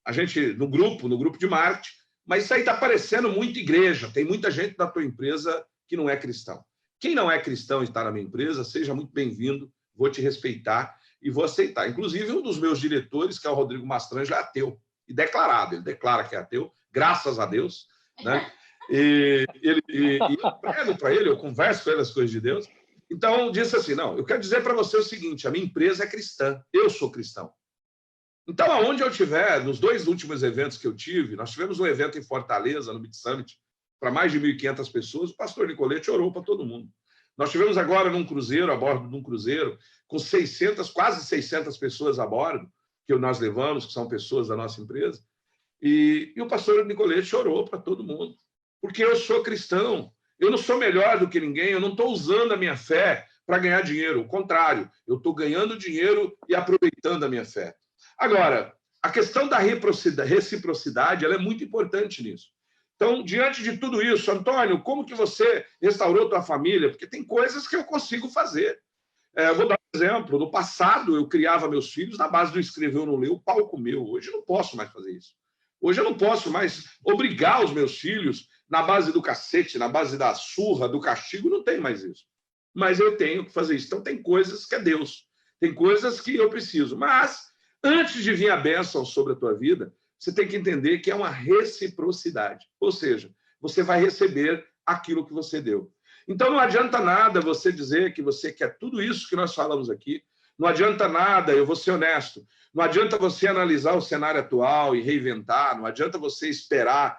a gente, no grupo de marketing, mas isso aí está parecendo muito igreja. Tem muita gente da tua empresa que não é cristão. Quem não é cristão e está na minha empresa, seja muito bem-vindo, vou te respeitar e vou aceitar. Inclusive, um dos meus diretores, que é o Rodrigo Mastrange, é ateu. E declarado, ele declara que é ateu, graças a Deus, né? E eu prego para ele, eu converso com ele as coisas de Deus. Então, disse assim, não, eu quero dizer para você o seguinte, a minha empresa é cristã, eu sou cristão. Então, aonde eu estiver, nos 2 últimos eventos que eu tive, nós tivemos um evento em Fortaleza, no Beat Summit, para mais de 1.500 pessoas, o pastor Nicolete orou para todo mundo. Nós tivemos agora num cruzeiro, a bordo de um cruzeiro, com 600, quase 600 pessoas a bordo, que nós levamos, que são pessoas da nossa empresa, e o pastor Nicolete orou para todo mundo, porque eu sou cristão, eu não sou melhor do que ninguém, eu não estou usando a minha fé para ganhar dinheiro, o contrário, eu estou ganhando dinheiro e aproveitando a minha fé. Agora, a questão da reciprocidade, ela é muito importante nisso. Então, diante de tudo isso, Antônio, como que você restaurou tua família? Porque tem coisas que eu consigo fazer. Eu vou dar um exemplo. No passado, eu criava meus filhos na base do escrever ou não ler, o palco meu. Hoje eu não posso mais fazer isso. Hoje eu não posso mais obrigar os meus filhos na base do cacete, na base da surra, do castigo, não tem mais isso. Mas eu tenho que fazer isso. Então, tem coisas que é Deus. Tem coisas que eu preciso. Mas, antes de vir a bênção sobre a tua vida, você tem que entender que é uma reciprocidade. Ou seja, você vai receber aquilo que você deu. Então, não adianta nada você dizer que você quer tudo isso que nós falamos aqui. Não adianta nada, eu vou ser honesto, não adianta você analisar o cenário atual e reinventar, não adianta você esperar,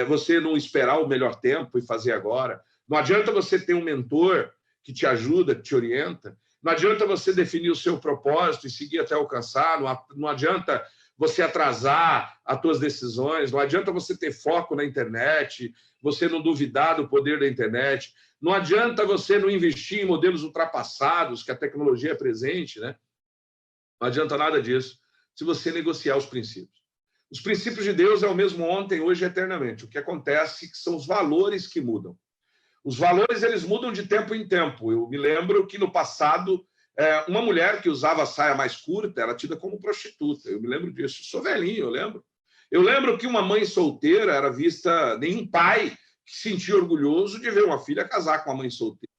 você não esperar o melhor tempo e fazer agora. Não adianta você ter um mentor que te ajuda, que te orienta. Não adianta você definir o seu propósito e seguir até alcançar. Não adianta você atrasar as suas decisões. Não adianta você ter foco na internet, você não duvidar do poder da internet. Não adianta você não investir em modelos ultrapassados, que a tecnologia é presente, né? Não adianta nada disso se você negociar os princípios. Os princípios de Deus é o mesmo ontem, hoje e eternamente. O que acontece é que são os valores que mudam. Os valores, eles mudam de tempo em tempo. Eu me lembro que no passado, uma mulher que usava a saia mais curta era tida como prostituta. Eu me lembro disso. Sou velhinho, eu lembro. Eu lembro que uma mãe solteira era vista, nenhum pai que se sentia orgulhoso de ver uma filha casar com uma mãe solteira.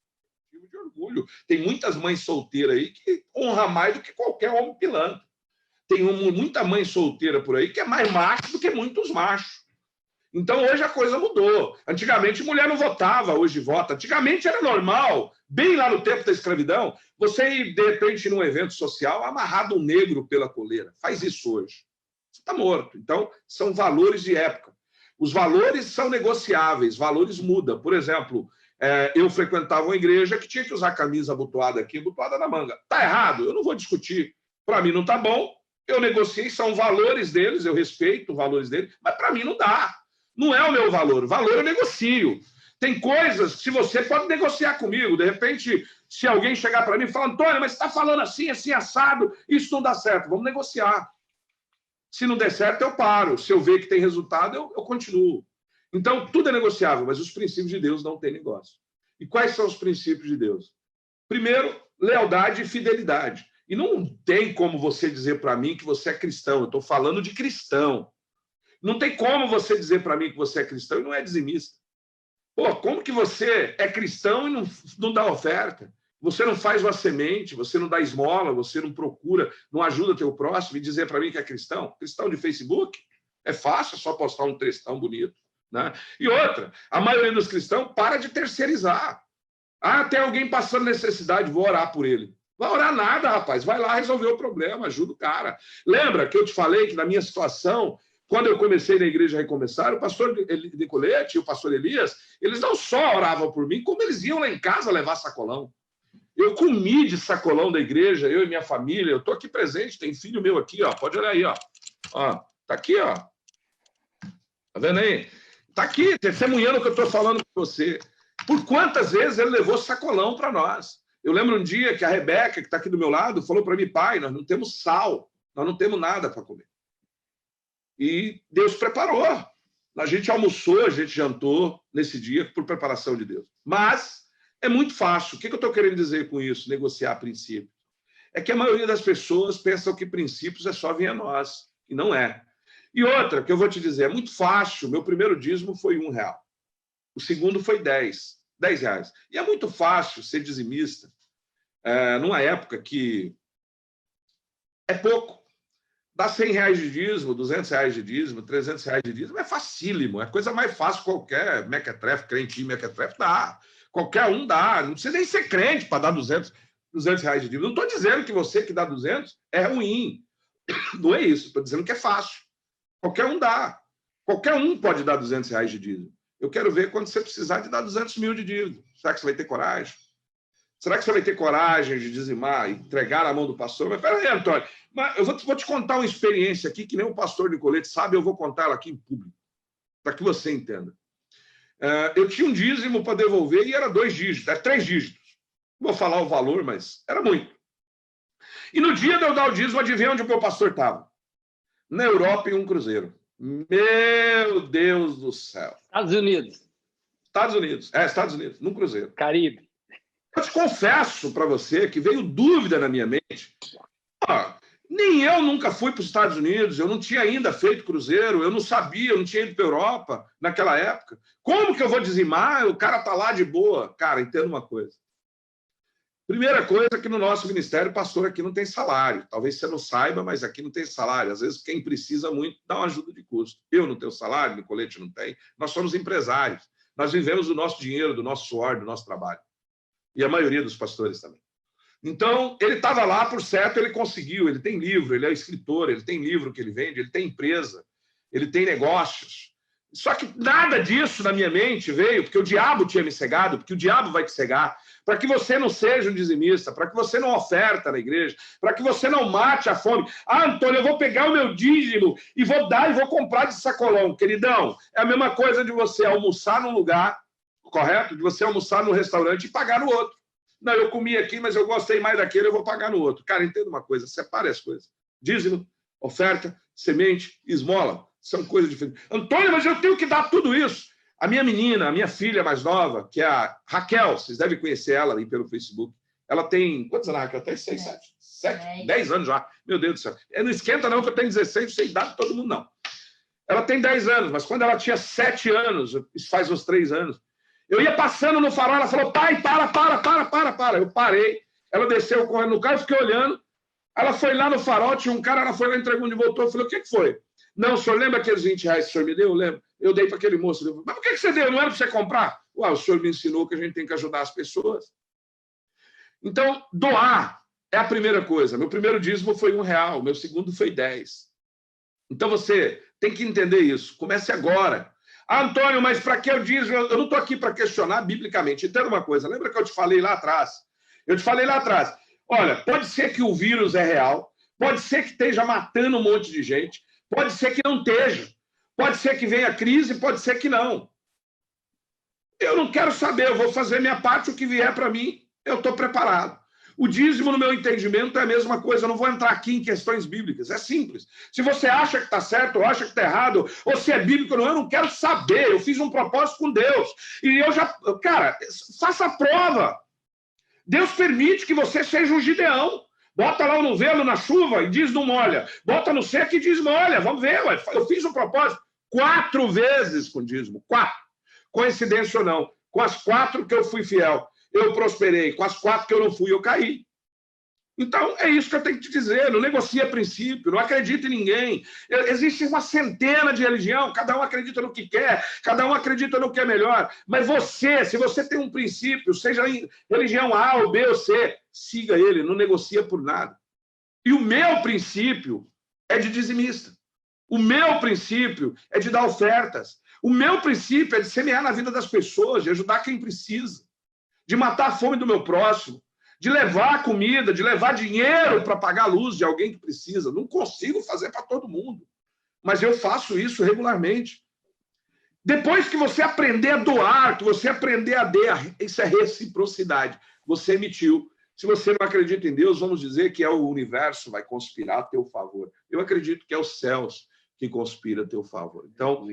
Motivo de orgulho. Tem muitas mães solteiras aí que honram mais do que qualquer homem pilantra. Tem muita mãe solteira por aí que é mais macho do que muitos machos. Então, hoje a coisa mudou. Antigamente, mulher não votava, hoje vota. Antigamente era normal, bem lá no tempo da escravidão, você ir, de repente, num evento social, amarrado um negro pela coleira. Faz isso hoje. Você está morto. Então, são valores de época. Os valores são negociáveis, valores mudam. Por exemplo, eu frequentava uma igreja que tinha que usar camisa abotoada aqui, abotoada na manga. Está errado, eu não vou discutir. Para mim não está bom, eu negociei, são valores deles, eu respeito os valores deles, mas para mim não dá. Não é o meu valor. O valor eu negocio. Tem coisas que você pode negociar comigo. De repente, se alguém chegar para mim e falar, Antônio, mas você está falando assim, assim, assado, isso não dá certo. Vamos negociar. Se não der certo, eu paro. Se eu ver que tem resultado, eu continuo. Então, tudo é negociável, mas os princípios de Deus não têm negócio. E quais são os princípios de Deus? Primeiro, lealdade e fidelidade. E não tem como você dizer para mim que você é cristão. Eu estou falando de cristão. Não tem como você dizer para mim que você é cristão e não é dizimista. Pô, como que você é cristão e não dá oferta? Você não faz uma semente, você não dá esmola, você não procura, não ajuda teu próximo e dizer para mim que é cristão? Cristão de Facebook? É fácil, é só postar um textão bonito. Né? E outra, a maioria dos cristãos para de terceirizar. Ah, tem alguém passando necessidade, vou orar por ele. Vai orar nada, rapaz. Vai lá resolver o problema, ajuda o cara. Lembra que eu te falei que na minha situação, quando eu comecei na Igreja Recomeçar, o pastor Nicolete e o pastor Elias, eles não só oravam por mim, como eles iam lá em casa levar sacolão. Eu comi de sacolão da igreja, eu e minha família. Eu estou aqui presente, tem filho meu aqui, ó. Pode olhar aí, ó. Ó, tá aqui, ó. Tá vendo aí? Tá aqui, testemunhando o que eu estou falando com você. Por quantas vezes ele levou sacolão para nós? Eu lembro um dia que a Rebeca, que está aqui do meu lado, falou para mim, pai, nós não temos sal, nós não temos nada para comer. E Deus preparou. A gente almoçou, a gente jantou nesse dia por preparação de Deus. Mas é muito fácil. O que eu estou querendo dizer com isso, negociar princípios? É que a maioria das pessoas pensam que princípios é só vir a nós. E não é. E outra, que eu vou te dizer, é muito fácil. Meu primeiro dízimo foi R$1. O segundo foi R$10. E é muito fácil ser dizimista numa época que é pouco. Dá R$100 de dízimo, R$200 de dízimo, R$300 de dízimo, é facílimo, é a coisa mais fácil qualquer mequetrefe, crentinho, mequetrefe, dá. Qualquer um dá, não precisa nem ser crente para dar R$200 de dízimo. Não estou dizendo que você que dá 200 é ruim. Não é isso, estou dizendo que é fácil. Qualquer um dá. Qualquer um pode dar R$200 de dízimo. Eu quero ver quando você precisar de dar 200 mil de dízimo. Será que você vai ter coragem? Será que você vai ter coragem de dizimar e entregar na mão do pastor? Mas peraí, Antônio, mas eu vou te contar uma experiência aqui que nem o pastor Nicolete sabe, eu vou contar ela aqui em público, para que você entenda. Eu tinha um dízimo para devolver e era 2 dígitos, era 3 dígitos. Não vou falar o valor, mas era muito. E no dia de eu dar o dízimo, adivinha onde o meu pastor estava? Na Europa, em um cruzeiro. Meu Deus do céu. Estados Unidos. Estados Unidos, num cruzeiro. Caribe. Eu te confesso para você que veio dúvida na minha mente. Nem eu nunca fui para os Estados Unidos, eu não tinha ainda feito cruzeiro, eu não sabia, eu não tinha ido para a Europa naquela época. Como que eu vou dizimar? O cara está lá de boa. Cara, entenda uma coisa. Primeira coisa é que no nosso ministério, pastor aqui não tem salário. Talvez você não saiba, mas aqui não tem salário. Às vezes, quem precisa muito dá uma ajuda de custo. Eu não tenho salário, o Nicolete não tem. Nós somos empresários. Nós vivemos do nosso dinheiro, do nosso suor, do nosso trabalho. E a maioria dos pastores também. Então, ele estava lá, por certo, ele conseguiu. Ele tem livro, ele é escritor, ele tem livro que ele vende, ele tem empresa, ele tem negócios. Só que nada disso na minha mente veio, porque o diabo tinha me cegado, porque o diabo vai te cegar, para que você não seja um dizimista, para que você não oferta na igreja, para que você não mate a fome. Antônio, eu vou pegar o meu dízimo e vou dar e vou comprar de sacolão. Queridão, é a mesma coisa de você almoçar num lugar, correto? De você almoçar num restaurante e pagar no outro. Não, eu comi aqui, mas eu gostei mais daquele, eu vou pagar no outro. Cara, entenda uma coisa, separe as coisas. Dízimo, oferta, semente, esmola. São coisas diferentes. Antônio, mas eu tenho que dar tudo isso. A minha menina, a minha filha mais nova, que é a Raquel, vocês devem conhecer ela aí pelo Facebook. Ela tem... Quantos anos, Raquel? Tem 6, 7, 10 anos já. Meu Deus do céu. Não esquenta não, que eu tenho 16, não sei idade de todo mundo, não. Ela tem 10 anos, mas quando ela tinha 7 anos, isso faz uns 3 anos, eu ia passando no farol, ela falou, pai, para. Eu parei. Ela desceu correndo no carro, eu fiquei olhando. Ela foi lá no farol, tinha um cara, ela foi lá, entregou e voltou. Eu falei, o que foi? Não, o senhor lembra aqueles 20 reais que o senhor me deu? Eu lembro. Eu dei para aquele moço. Mas por que você deu? Não era para você comprar? Ué, o senhor me ensinou que a gente tem que ajudar as pessoas. Então, doar é a primeira coisa. Meu primeiro dízimo foi R$1, meu segundo foi 10. Então, você tem que entender isso. Comece agora. Antônio, mas para que eu dízimo? Eu não estou aqui para questionar biblicamente. Entenda uma coisa. Lembra que eu te falei lá atrás? Olha, pode ser que o vírus é real, pode ser que esteja matando um monte de gente, pode ser que não esteja. Pode ser que venha crise, pode ser que não. Eu não quero saber, eu vou fazer minha parte, o que vier para mim, eu estou preparado. O dízimo, no meu entendimento, é a mesma coisa. Eu não vou entrar aqui em questões bíblicas. É simples. Se você acha que está certo ou acha que está errado, ou se é bíblico ou não, eu não quero saber. Eu fiz um propósito com Deus. E eu já... Cara, faça a prova. Deus permite que você seja um Gideão. Bota lá o novelo na chuva e diz não molha. Bota no seco e diz molha. Vamos ver, ué. Eu fiz um propósito 4 vezes com dízimo. 4. Coincidência ou não. Com as 4 que eu fui fiel, eu prosperei. Com as 4 que eu não fui, eu caí. Então, é isso que eu tenho que te dizer. Não negocia princípio, não acredita em ninguém. Existe uma centena de religião, cada um acredita no que quer, cada um acredita no que é melhor. Mas você, se você tem um princípio, seja em religião A ou B ou C, siga ele, não negocia por nada. E o meu princípio é de dizimista. O meu princípio é de dar ofertas. O meu princípio é de semear na vida das pessoas, de ajudar quem precisa, de matar a fome do meu próximo, de levar comida, de levar dinheiro para pagar a luz de alguém que precisa. Não consigo fazer para todo mundo, mas eu faço isso regularmente. Depois que você aprender a doar, que você aprender a dar, isso é reciprocidade. Você emitiu. Se você não acredita em Deus, vamos dizer que é o universo vai conspirar a teu favor. Eu acredito que é os céus que conspiram a teu favor. Então,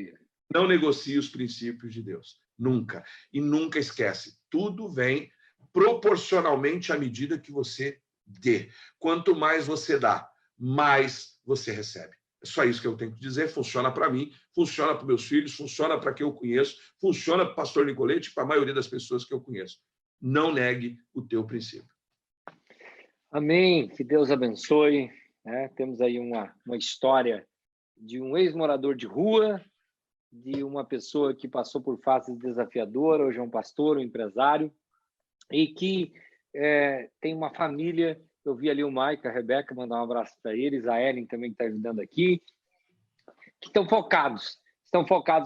não negocie os princípios de Deus. Nunca. E nunca esquece. Tudo vem proporcionalmente à medida que você dê. Quanto mais você dá, mais você recebe. É só isso que eu tenho que dizer. Funciona para mim, funciona para meus filhos, funciona para quem eu conheço, funciona para o pastor Nicolete e para a maioria das pessoas que eu conheço. Não negue o teu princípio. Amém. Que Deus abençoe. Temos aí uma história de um ex-morador de rua, de uma pessoa que passou por fases desafiadoras, hoje é um pastor, um empresário, e que tem uma família Eu vi ali o Maica, a Rebeca, mandar um abraço para eles, a Ellen também que está ajudando aqui, que estão focados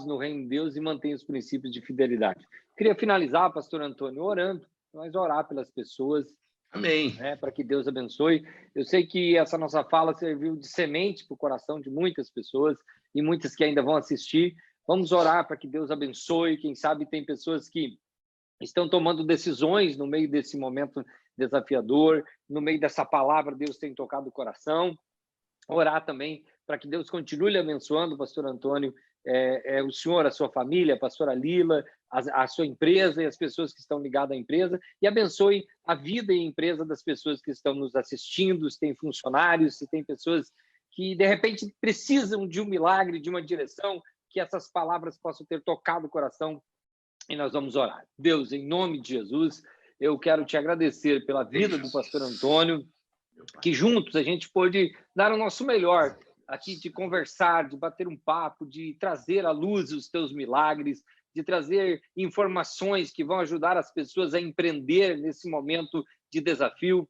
no reino de Deus e mantêm os princípios de fidelidade. Queria finalizar, pastor Antônio, orando, mas orar pelas pessoas. Amém. Para que Deus abençoe. Eu sei que essa nossa fala serviu de semente para o coração de muitas pessoas e muitas que ainda vão assistir. Vamos orar para que Deus abençoe. Quem sabe tem pessoas que estão tomando decisões no meio desse momento desafiador, no meio dessa palavra, Deus tem tocado o coração. Orar também para que Deus continue abençoando, pastor Antônio, o senhor, a sua família, a pastora Lila, a sua empresa e as pessoas que estão ligadas à empresa, e abençoe a vida e a empresa das pessoas que estão nos assistindo, se tem funcionários, se tem pessoas que, de repente, precisam de um milagre, de uma direção, que essas palavras possam ter tocado o coração, e nós vamos orar. Deus, em nome de Jesus, eu quero te agradecer pela vida do pastor Antônio, que juntos a gente pôde dar o nosso melhor aqui, de conversar, de bater um papo, de trazer à luz os teus milagres, de trazer informações que vão ajudar as pessoas a empreender nesse momento de desafio.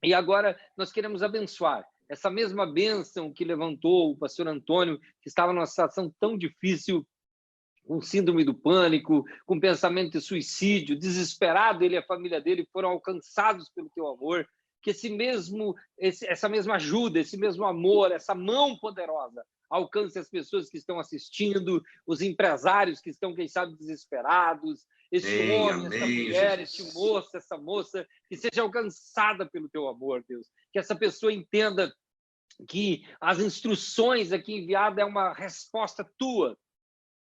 E agora nós queremos abençoar essa mesma bênção que levantou o pastor Antônio, que estava numa situação tão difícil, com síndrome do pânico, com pensamento de suicídio, desesperado, ele e a família dele foram alcançados pelo teu amor. Que essa mesma ajuda, esse mesmo amor, essa mão poderosa alcance as pessoas que estão assistindo, os empresários que estão, quem sabe, desesperados, esse homem, essa mulher, esse moço, essa moça, que seja alcançada pelo teu amor, Deus. Que essa pessoa entenda que as instruções aqui enviadas é uma resposta tua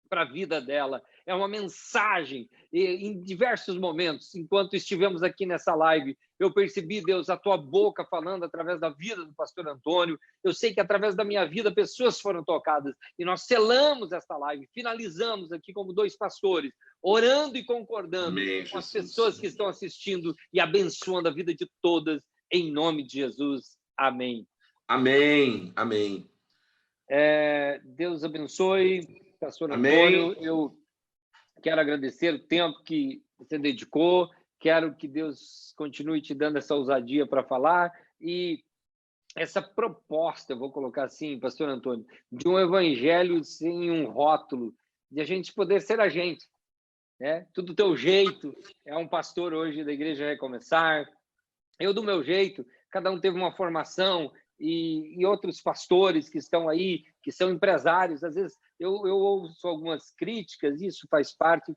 para a vida dela, é uma mensagem. E em diversos momentos, enquanto estivemos aqui nessa live, eu percebi, Deus, a tua boca falando através da vida do pastor Antônio. Eu sei que através da minha vida pessoas foram tocadas, e nós selamos esta live, finalizamos aqui como dois pastores, orando e concordando com as pessoas que estão assistindo e abençoando a vida de todas, em nome de Jesus. Amém. Amém. Amém. Deus abençoe, pastor Amém. Antônio. Eu quero agradecer o tempo que você dedicou, quero que Deus continue te dando essa ousadia para falar, e essa proposta, eu vou colocar assim, pastor Antônio, de um evangelho sem um rótulo, de a gente poder ser a gente, né? Tudo do teu jeito. É um pastor hoje da Igreja Recomeçar, eu do meu jeito, cada um teve uma formação, e outros pastores que estão aí, que são empresários, às vezes eu ouço algumas críticas, isso faz parte.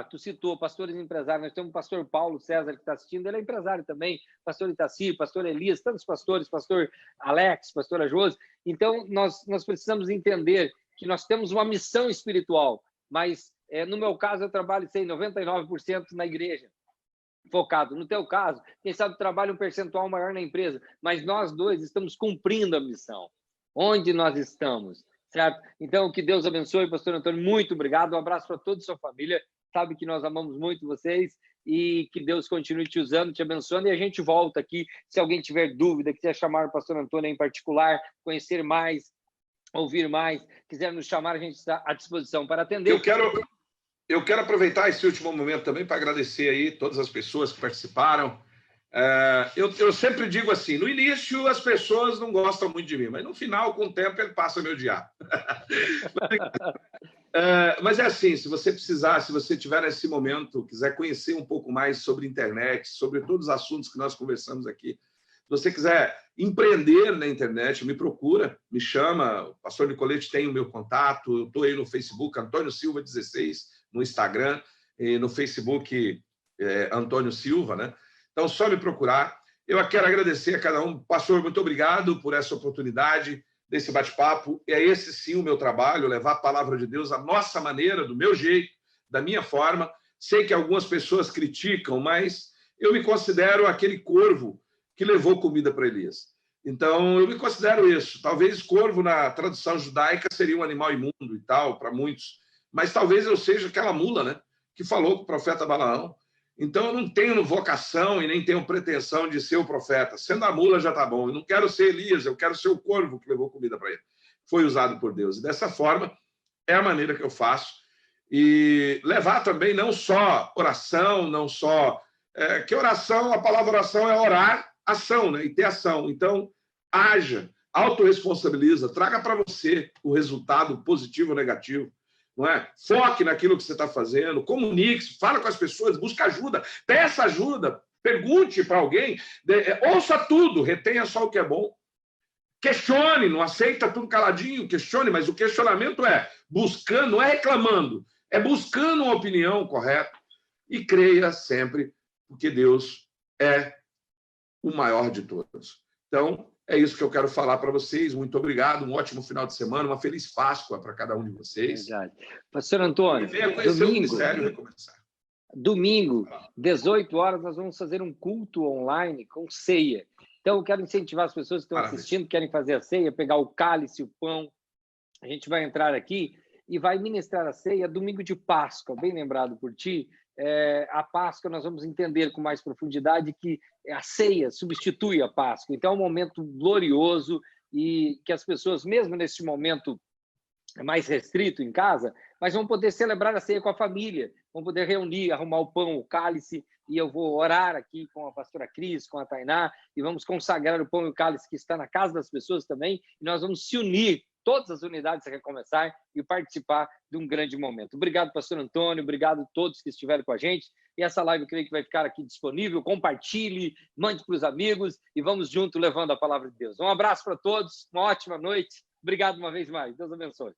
Tu citou pastores empresários, nós temos o pastor Paulo César que está assistindo, ele é empresário também, pastor Itaci, pastor Elias, tantos pastores, pastor Alex, pastora Josi. Então, nós precisamos entender que nós temos uma missão espiritual, mas no meu caso eu trabalho, 99% na igreja, focado. No teu caso, quem sabe trabalha um percentual maior na empresa, mas nós dois estamos cumprindo a missão. Onde nós estamos, certo? Então, que Deus abençoe, pastor Antônio, muito obrigado, um abraço para toda a sua família, sabe que nós amamos muito vocês, e que Deus continue te usando, te abençoando, e a gente volta aqui, se alguém tiver dúvida, quiser chamar o pastor Antônio em particular, conhecer mais, ouvir mais, quiser nos chamar, a gente está à disposição para atender. Eu quero aproveitar esse último momento também para agradecer aí todas as pessoas que participaram. Eu sempre digo assim, no início as pessoas não gostam muito de mim, mas no final, com o tempo, ele passa a me odiar. Mas é assim, se você precisar, se você tiver nesse momento, quiser conhecer um pouco mais sobre internet, sobre todos os assuntos que nós conversamos aqui, se você quiser empreender na internet, me procura, me chama, o pastor Nicolete tem o meu contato, eu estou aí no Facebook, Antônio Silva 16, no Instagram, e no Facebook, Antônio Silva, né? Então, só me procurar. Eu quero agradecer a cada um. Pastor, muito obrigado por essa oportunidade desse bate-papo. É esse, sim, o meu trabalho, levar a palavra de Deus à nossa maneira, do meu jeito, da minha forma. Sei que algumas pessoas criticam, mas eu me considero aquele corvo que levou comida para Elias. Então, eu me considero isso. Talvez corvo, na tradução judaica, seria um animal imundo e tal, para muitos. Mas talvez eu seja aquela mula, né, que falou com o profeta Balaão. Então, eu não tenho vocação e nem tenho pretensão de ser o profeta. Sendo a mula já está bom. Eu não quero ser Elias, eu quero ser o corvo que levou comida para ele. Foi usado por Deus. E dessa forma, é a maneira que eu faço. E levar também não só oração, não só... que oração, a palavra oração é orar ação, né? E ter ação. Então, haja, autorresponsabiliza, traga para você o resultado positivo ou negativo. Não é? Foque naquilo que você está fazendo, comunique-se, fala com as pessoas, busca ajuda, peça ajuda, pergunte para alguém, ouça tudo, retenha só o que é bom. Questione, não aceita tudo caladinho, questione, mas o questionamento é buscando, não é reclamando, é buscando uma opinião correta e creia sempre, porque Deus é o maior de todos. Então, é isso que eu quero falar para vocês. Muito obrigado, um ótimo final de semana, uma feliz Páscoa para cada um de vocês. Verdade. Pastor Antônio, E venha conhecer o Ministério Recomeçar. Domingo, 18 horas, nós vamos fazer um culto online com ceia. Então, eu quero incentivar as pessoas que estão assistindo, querem fazer a ceia, pegar o cálice, o pão. A gente vai entrar aqui e vai ministrar a ceia domingo de Páscoa, bem lembrado por ti. A Páscoa nós vamos entender com mais profundidade que a ceia substitui a Páscoa. Então, é um momento glorioso e que as pessoas, mesmo nesse momento mais restrito em casa, mas vão poder celebrar a ceia com a família, vão poder reunir, arrumar o pão, o cálice, e eu vou orar aqui com a pastora Cris, com a Tainá, e vamos consagrar o pão e o cálice que está na casa das pessoas também, e nós vamos se unir, todas as unidades a recomeçar e participar de um grande momento. Obrigado, pastor Antônio, obrigado a todos que estiveram com a gente, e essa live eu creio que vai ficar aqui disponível, compartilhe, mande para os amigos, e vamos junto levando a palavra de Deus. Um abraço para todos, uma ótima noite, obrigado uma vez mais, Deus abençoe.